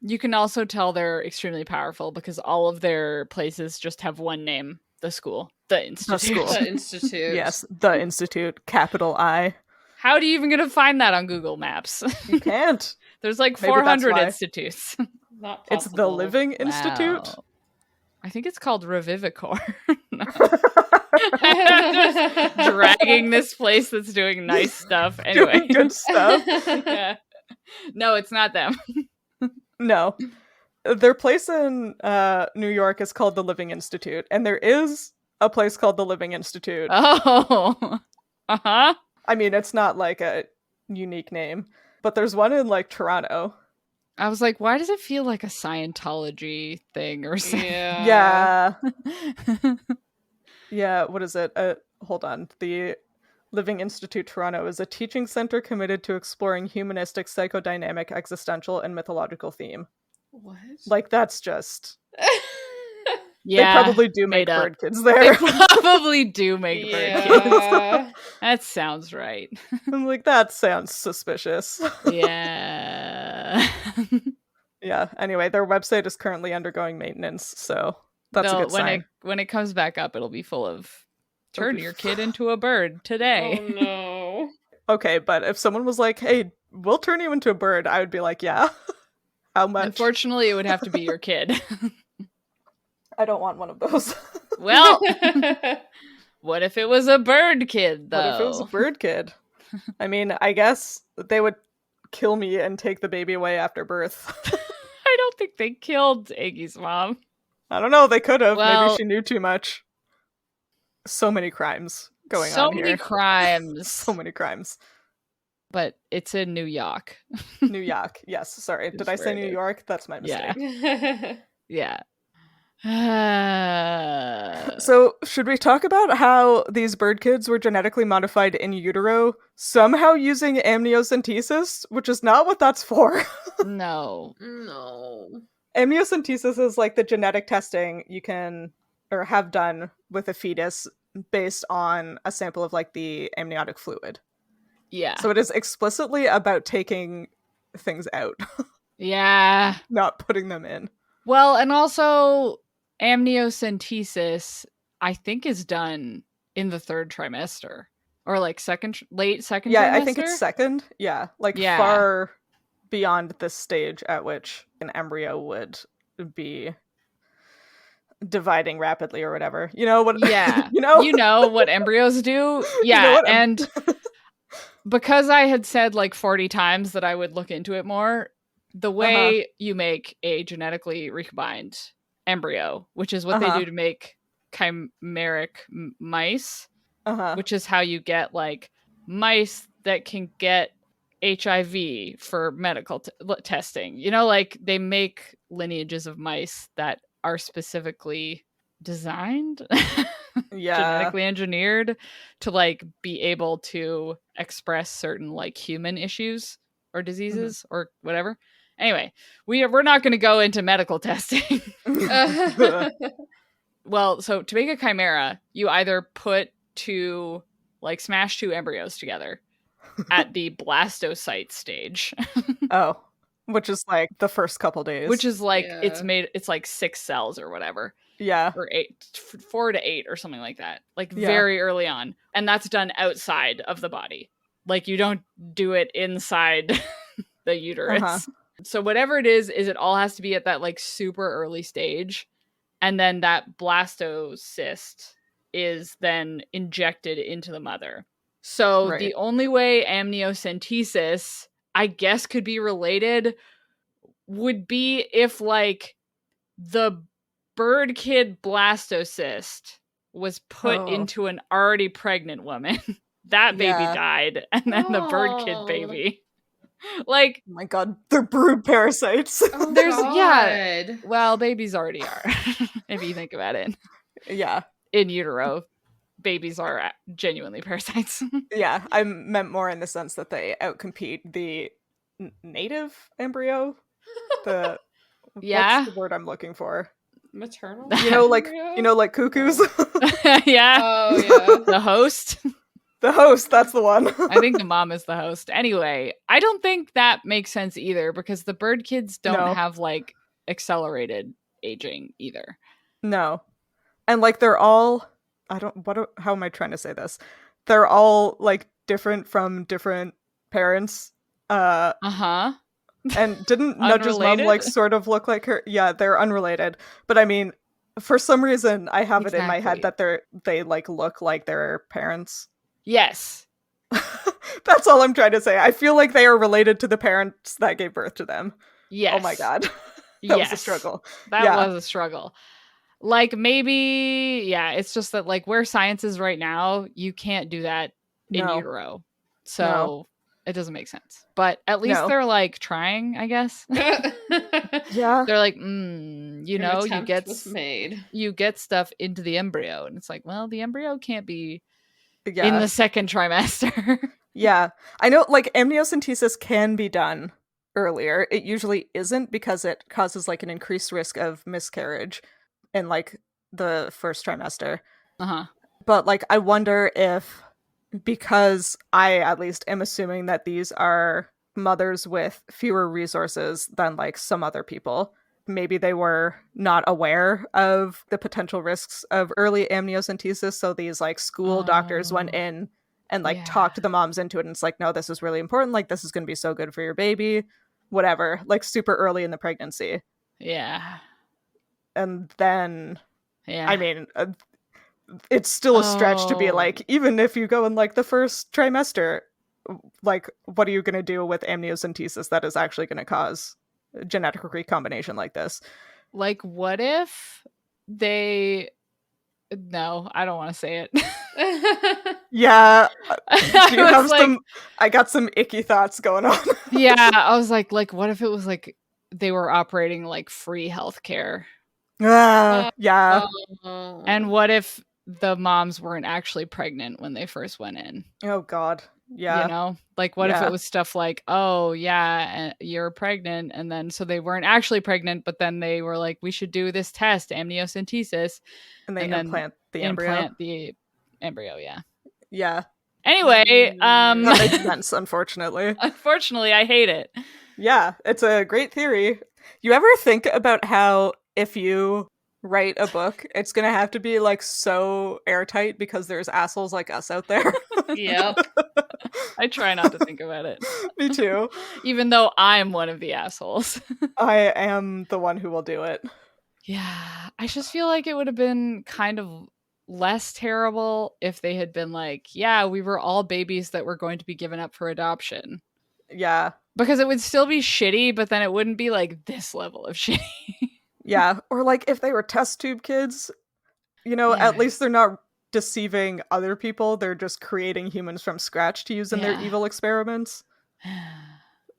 You can also tell they're extremely powerful because all of their places just have one name. The school. The institute. The institute. Yes, the institute. Capital I. How are you even going to find that on Google Maps? You can't. There's like 400 institutes. Not possible. It's the Living Institute? Wow. I think it's called Revivicor. Dragging this place that's doing nice stuff. Anyway. Doing good stuff. Yeah. No, it's not them. No. Their place in New York is called the Living Institute, and there is a place called the Living Institute. Oh. Uh-huh. I mean, it's not like a unique name, but there's one in like Toronto. I was like, why does it feel like a Scientology thing or something? Yeah. Yeah, what is it? Hold on. The Living Institute Toronto is a teaching center committed to exploring humanistic, psychodynamic, existential, and mythological theme. What? Like, that's just... Yeah, they probably do make bird kids there. They probably do make bird kids. That sounds right. I'm like, that sounds suspicious. Yeah. Yeah, anyway, their website is currently undergoing maintenance, so That's a No, good sign. when it comes back up, it'll be full of It'll turn be your kid into a bird today. Oh no. Okay, but if someone was like, "Hey, we'll turn you into a bird," I would be like, "Yeah." How much? Unfortunately, it would have to be your kid. I don't want one of those. Well, what if it was a bird kid, though? What if it was a bird kid? I mean, I guess they would kill me and take the baby away after birth. I don't think they killed Iggy's mom. I don't know, they could have. Well- Maybe she knew too much. So many crimes going So on many here. crimes. So many crimes. But it's in New York. New York. Yes, sorry. Is Did I say where it New is. York? That's my mistake. Yeah. So, should we talk about how these bird kids were genetically modified in utero, somehow using amniocentesis, which is not what that's for? No. No. Amniocentesis is like the genetic testing you can or have done with a fetus based on a sample of like the amniotic fluid. Yeah. So it is explicitly about taking things out, Yeah. not putting them in. Well, and also amniocentesis, I think, is done in the third trimester or like late second trimester. Yeah, I think it's second. Yeah, like Yeah. far beyond this stage at which an embryo would be dividing rapidly or whatever. You know what? Yeah. You know what embryos do? Yeah. You know what and because I had said like 40 times that I would look into it more, the way you make a genetically recombined embryo, which is what they do to make chimeric mice, which is how you get like mice that can get HIV for medical testing. You know, like they make lineages of mice that are specifically designed, genetically engineered to like be able to express certain like human issues or diseases or whatever. Anyway, we're not going to go into medical testing. Well, so to make a chimera, you either smash two embryos together at the blastocyte stage. Oh, which is like the first couple days. Which is like, it's like 6 cells or whatever. Yeah. Or 4 to 8 or something like that. Like very early on. And that's done outside of the body. Like you don't do it inside the uterus. So whatever it is it all has to be at that like super early stage. And then that blastocyst is then injected into the mother. So the only way amniocentesis, I guess, could be related would be if like the bird kid blastocyst was put into an already pregnant woman. That baby died, and then the bird kid baby. Like, oh my god, they're brood parasites. Well, babies already are. If you think about it. Yeah. In utero, babies are genuinely parasites. Yeah, I meant more in the sense that they outcompete the native embryo. What's the word I'm looking for? Maternal? Like cuckoos? Yeah. Oh, yeah. The host? The host, that's the one. I think the mom is the host. Anyway, I don't think that makes sense either because the bird kids don't have like accelerated aging either. No. And like they're all how am I trying to say this? They're all like different from different parents. And didn't Nudge's mom like sort of look like her? Yeah, they're unrelated. But I mean, for some reason I have it in my head that they like look like their parents. Yes. That's all I'm trying to say. I feel like they are related to the parents that gave birth to them. Yes. Oh my god. That was a struggle. That was a struggle. Like maybe, it's just that like where science is right now, you can't do that in utero. So it doesn't make sense. But at least they're like trying, I guess. Yeah. They're like, you get stuff into the embryo. And it's like, well, the embryo can't be in the second trimester. Yeah. I know like amniocentesis can be done earlier. It usually isn't because it causes like an increased risk of miscarriage in like the first trimester. But like I wonder if, because I at least am assuming that these are mothers with fewer resources than like some other people, maybe they were not aware of the potential risks of early amniocentesis. So these like school doctors went in and like talked the moms into it. And it's like, no, this is really important. Like, this is going to be so good for your baby, whatever, like super early in the pregnancy. Yeah. And then, Yeah. I mean, it's still a stretch to be like, even if you go in like the first trimester, like, what are you going to do with amniocentesis that is actually going to cause a genetic recombination like this? Like, what if they... No, I don't want to say it. Yeah. Do you have like, some... I got some icky thoughts going on. Yeah, I was like, what if it was like they were operating like free healthcare? Yeah. And what if the moms weren't actually pregnant when they first went in? Oh, God. Yeah. You know, like what if it was stuff like, oh yeah, you're pregnant, and then so they weren't actually pregnant, but then they were like, we should do this test, amniocentesis, and they implant the embryo. Yeah. Anyway, that makes sense. Unfortunately, I hate it. Yeah, it's a great theory. You ever think about how if you write a book, it's gonna have to be like so airtight because there's assholes like us out there? Yep. I try not to think about it. Me too. Even though I'm one of the assholes. I am the one who will do it. Yeah. I just feel like it would have been kind of less terrible if they had been like, yeah, we were all babies that were going to be given up for adoption. Yeah. Because it would still be shitty, but then it wouldn't be like this level of shitty. Yeah. Or like if they were test tube kids, you know, at least they're not deceiving other people. They're just creating humans from scratch to use in their evil experiments.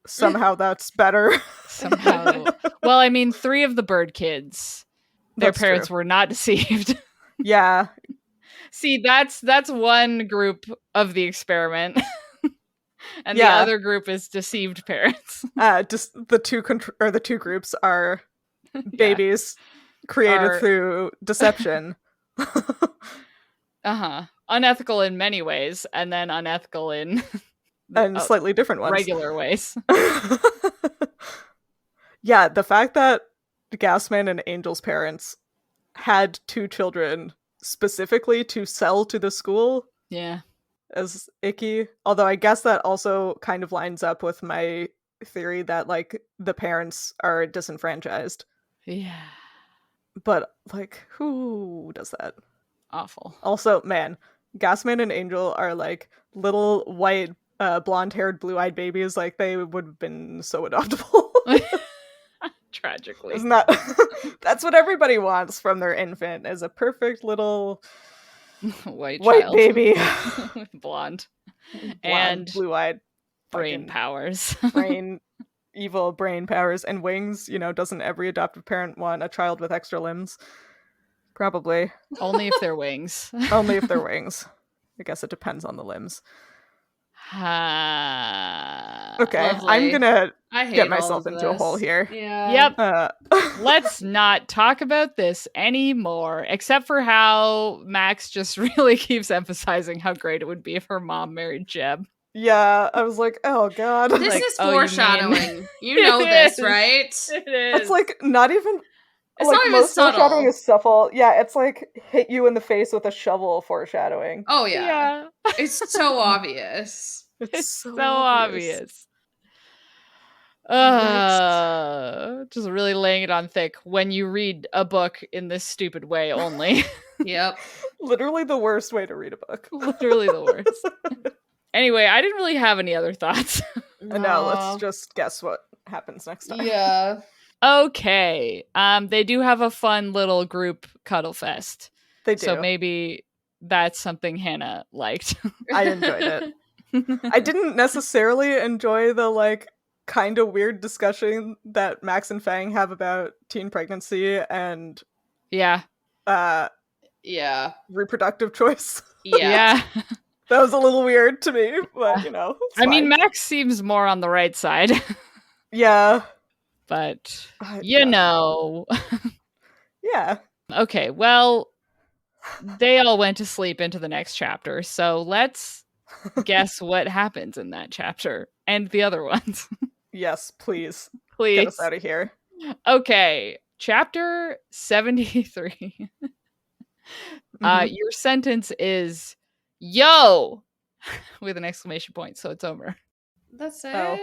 Somehow that's better. Somehow. Well, I mean, 3 of the bird kids, their parents were not deceived. Yeah. See, that's one group of the experiment. And the other group is deceived parents. Just the two groups are babies created through deception. Unethical in many ways, and then unethical in and slightly different ones. Regular ways. Yeah, the fact that Gasman and Angel's parents had 2 children specifically to sell to the school. Yeah. As icky. Although I guess that also kind of lines up with my theory that like the parents are disenfranchised. Yeah. But like, who does that? Awful. Also, man, Gasman and Angel are like little white, blonde-haired, blue-eyed babies. Like they would have been so adoptable. Tragically. Isn't that that's what everybody wants from their infant, is a perfect little white baby. Blonde and blue-eyed brain powers. Evil brain powers and wings. You know, doesn't every adoptive parent want a child with extra limbs? Probably. Only if they're wings. Only if they're wings. I guess it depends on the limbs. Okay, lovely. I'm gonna get myself into a hole here. Yeah. Yep. Let's not talk about this anymore, except for how Max just really keeps emphasizing how great it would be if her mom married Jeb. Yeah, I was like, oh god. This is foreshadowing. You know this, right? It is. It's like not even... It's like, not even most subtle. Foreshadowing is subtle. Yeah, it's like hit you in the face with a shovel foreshadowing. Oh yeah. It's so obvious. It's so obvious. Just really laying it on thick when you read a book in this stupid way only. Yep. Literally the worst way to read a book. Literally the worst. Anyway, I didn't really have any other thoughts. No, let's just guess what happens next time. Yeah. Okay. They do have a fun little group cuddle fest. They do. So maybe that's something Hannah liked. I enjoyed it. I didn't necessarily enjoy the like kind of weird discussion that Max and Fang have about teen pregnancy and reproductive choice. Yeah. That was a little weird to me, but you know. I mean, Max seems more on the right side. Yeah. But you know. Yeah. Okay, well, they all went to sleep into the next chapter, so let's guess what happens in that chapter and the other ones. Yes, please. Please. Get us out of here. Okay, chapter 73. Your sentence is "yo" with an exclamation point, so it's over. That's it. Oh.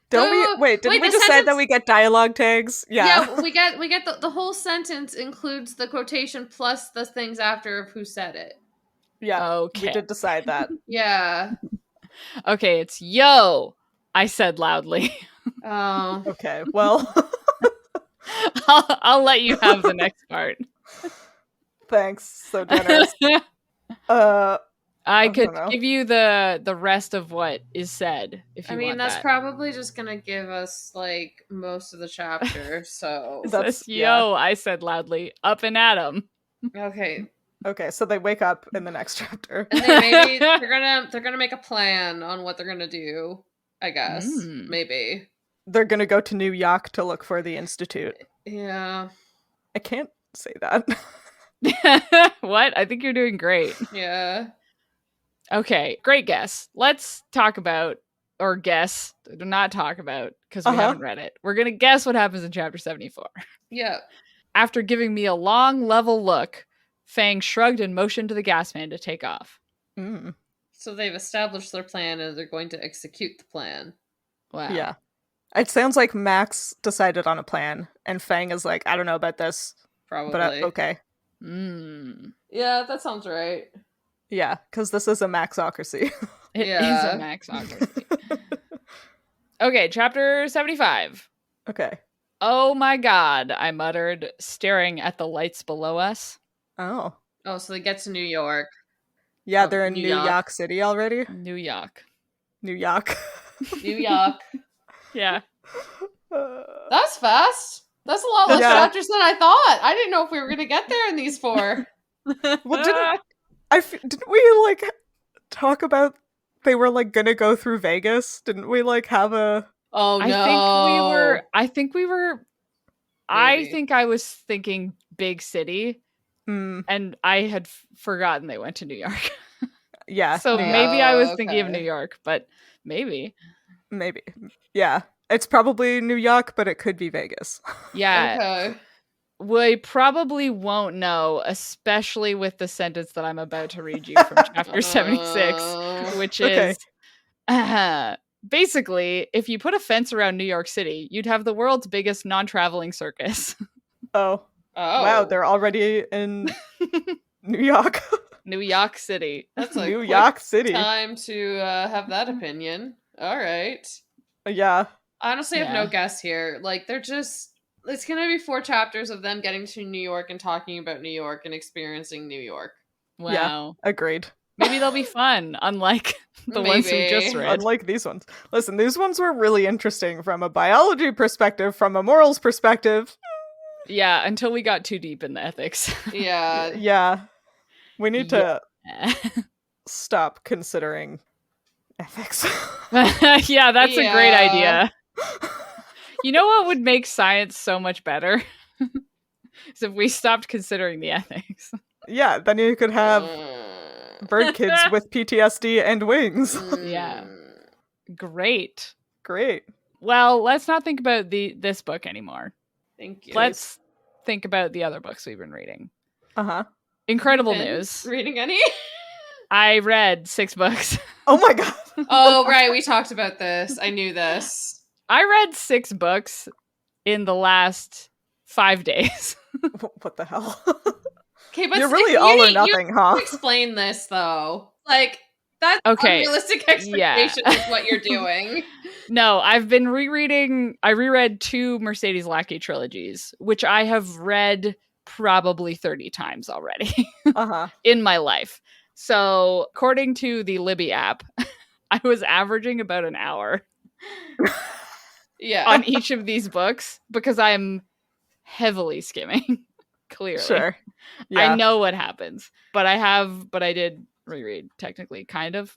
Don't we? Wait, didn't we the decide that sentence- we get dialogue tags? Yeah, we get the whole sentence includes the quotation plus the things after of who said it. Yeah. Okay. We did decide that. Yeah. Okay, it's "yo," I said loudly. Oh. Okay. Well. I'll let you have the next part. Thanks. So generous. I could give you the rest of what is said if you want. I mean, that's that. probably just gonna give us like most of the chapter. So that's "yo," I said loudly, up and at 'em. Okay. Okay, so they wake up in the next chapter, and maybe they're gonna make a plan on what they're gonna do. I guess maybe they're gonna go to New Yawk to look for the institute. Yeah, I can't say that. What? I think you're doing great. Yeah. Okay, great guess. Let's talk about, or guess, not talk about, because we haven't read it. We're going to guess what happens in chapter 74. Yeah. After giving me a long, level look, Fang shrugged and motioned to the gas man to take off. So they've established their plan and they're going to execute the plan. Wow. Yeah. It sounds like Max decided on a plan, and Fang is like, I don't know about this. Probably. But okay. Yeah, that sounds right. Yeah, because this is a Maxocracy. It is a Maxocracy. Okay, chapter 75. Okay. Oh my god, I muttered, staring at the lights below us. Oh, so they get to New York. Yeah, they're in New York City already. New York. New York. New York. Yeah. That's fast. That's a lot less chapters than I thought. I didn't know if we were going to get there in these 4. Well, didn't we, like, talk about they were, like, gonna go through Vegas? Didn't we, like, have a... Oh, no. I think I was thinking big city, and I had forgotten they went to New York. Yeah. So maybe I was thinking of New York, but maybe. Maybe. Yeah. It's probably New York, but it could be Vegas. Yeah. Okay. We probably won't know, especially with the sentence that I'm about to read you from chapter 76, which is basically, if you put a fence around New York City, you'd have the world's biggest non-traveling circus. Oh. Wow, they're already in New York. New York City. That's a New York City. Time to have that opinion. All right. Yeah. I honestly have no guess here. Like, they're just... It's going to be 4 chapters of them getting to New York and talking about New York and experiencing New York. Wow. Yeah, agreed. Maybe they'll be fun, unlike the ones we just read. Unlike these ones. Listen, these ones were really interesting from a biology perspective, from a morals perspective. Yeah, until we got too deep in the ethics. Yeah. Yeah. We need to stop considering ethics. Yeah, that's a great idea. You know what would make science so much better? Is if we stopped considering the ethics. Yeah, then you could have bird kids with PTSD and wings. Yeah. Great. Well, let's not think about this book anymore. Thank you. Let's think about the other books we've been reading. Incredible news. Reading any? I read 6 books. Oh my god. Oh, right. We talked about this. I knew this. I read 6 books in the last 5 days. What the hell? Okay, but you're really all or nothing, huh? Explain this, though. Like, that's unrealistic expectation is what you're doing. No, I've been rereading... I reread 2 Mercedes Lackey trilogies, which I have read probably 30 times already in my life. So, according to the Libby app, I was averaging about an hour on each of these books because I'm heavily skimming. Clearly. Sure. Yeah. I know what happens. But I did reread, technically, kind of.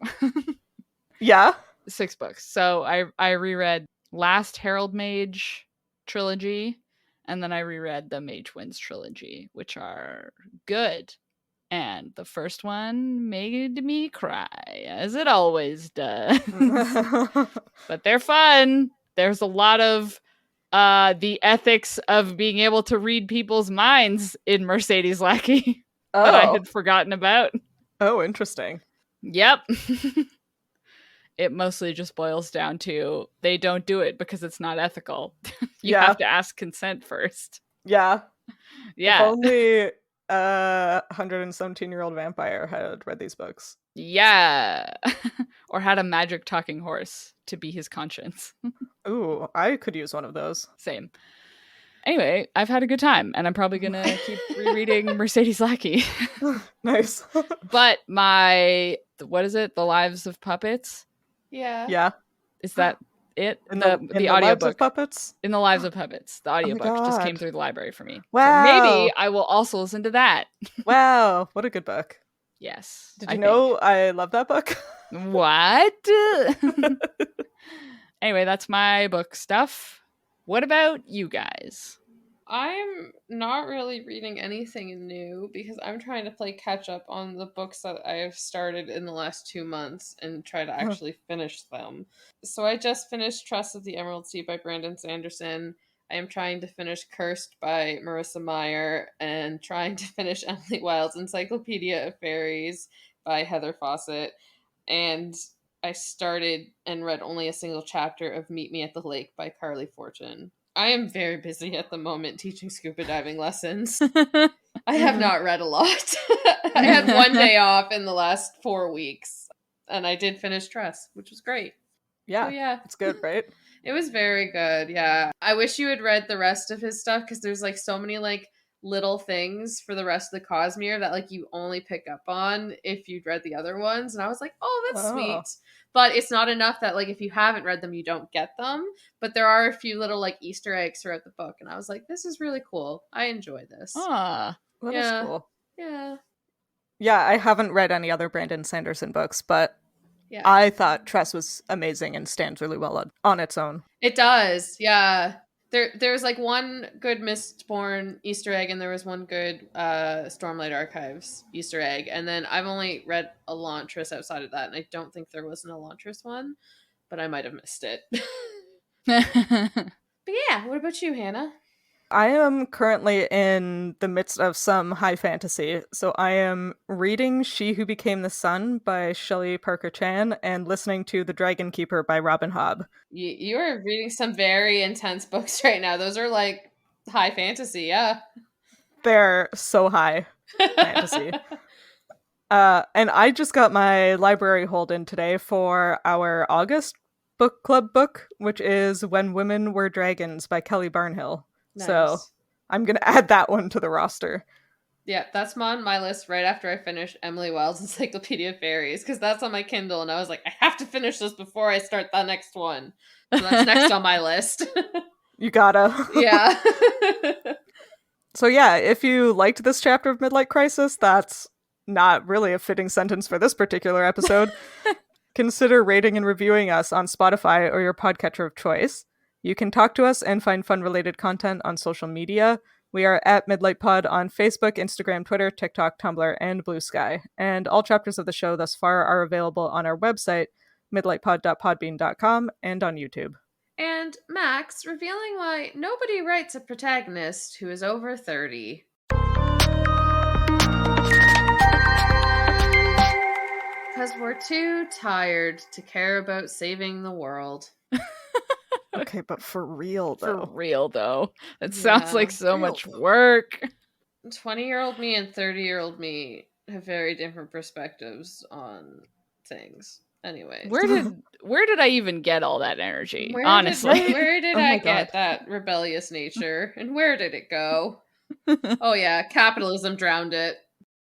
Yeah. 6 books. So I reread Last Herald Mage trilogy, and then I reread the Mage Winds trilogy, which are good. And the first one made me cry, as it always does. But they're fun. There's a lot of the ethics of being able to read people's minds in Mercedes Lackey that I had forgotten about. Oh, interesting. Yep. It mostly just boils down to they don't do it because it's not ethical. You have to ask consent first. Yeah. Yeah. If only a 117-year-old vampire had read these books. Yeah. Or had a magic talking horse to be his conscience. Ooh, I could use one of those. Same. Anyway, I've had a good time, and I'm probably going to keep rereading Mercedes Lackey. Nice. But what is it? The Lives of Puppets? Yeah. Yeah. Is that it? In the Lives audiobook. of Puppets? In the Lives of Puppets. The audiobook just came God. through the library for me. Wow. So maybe I will also listen to that. Wow. What a good book. Yes. Did you know I love that book? What? Anyway, that's my book stuff. What about you guys? I'm not really reading anything new because I'm trying to play catch up on the books that I have started in the last 2 months and try to actually finish them. So I just finished Trust of the Emerald Sea by Brandon Sanderson. I am trying to finish Cursed by Marissa Meyer and trying to finish Emily Wilde's Encyclopedia of Fairies by Heather Fawcett. And I started and read only a single chapter of Meet Me at the Lake by Carly Fortune. I am very busy at the moment teaching scuba diving lessons. I have not read a lot. I had one day off in the last 4 weeks, and I did finish Trust, which was great. Yeah, so, yeah. It's good, right? It was very good, yeah. I wish you had read the rest of his stuff, because there's, like, so many, like, little things for the rest of the Cosmere that, like, you only pick up on if you'd read the other ones, and I was like, oh, that's sweet. But it's not enough that, like, if you haven't read them, you don't get them. But there are a few little, like, Easter eggs throughout the book. And I was like, this is really cool. I enjoy this. Ah, that is cool. Yeah. Yeah, I haven't read any other Brandon Sanderson books, but I thought Tress was amazing and stands really well on its own. It does, yeah. There's like one good Mistborn Easter egg, and there was one good Stormlight Archives Easter egg, and then I've only read Elantris outside of that, and I don't think there was an Elantris one, but I might have missed it. But yeah, what about you, Hannah? I am currently in the midst of some high fantasy, so I am reading She Who Became the Sun by Shelley Parker Chan and listening to The Dragon Keeper by Robin Hobb. You are reading some very intense books right now. Those are like high fantasy, yeah. They're so high fantasy. And I just got my library hold in today for our August book club book, which is When Women Were Dragons by Kelly Barnhill. Nice. So I'm going to add that one to the roster. Yeah, that's on my list right after I finish Emily Wilde's Encyclopedia of Fairies, because that's on my Kindle, and I was like, I have to finish this before I start the next one. So that's next on my list. You gotta. Yeah. So yeah, if you liked this chapter of Midlight Crisis, that's not really a fitting sentence for this particular episode. Consider rating and reviewing us on Spotify or your podcatcher of choice. You can talk to us and find fun-related content on social media. We are at Midlight Pod on Facebook, Instagram, Twitter, TikTok, Tumblr, and Blue Sky. And all chapters of the show thus far are available on our website, midlightpod.podbean.com, and on YouTube. And Max, revealing why nobody writes a protagonist who is over 30. Because we're too tired to care about saving the world. Okay, but for real, though. For real, though. It sounds like so much work. 20-year-old me and 30-year-old me have very different perspectives on things. Anyways. Where did I even get all that energy? Honestly. Where did I get that rebellious nature? And where did it go? Oh yeah, capitalism drowned it.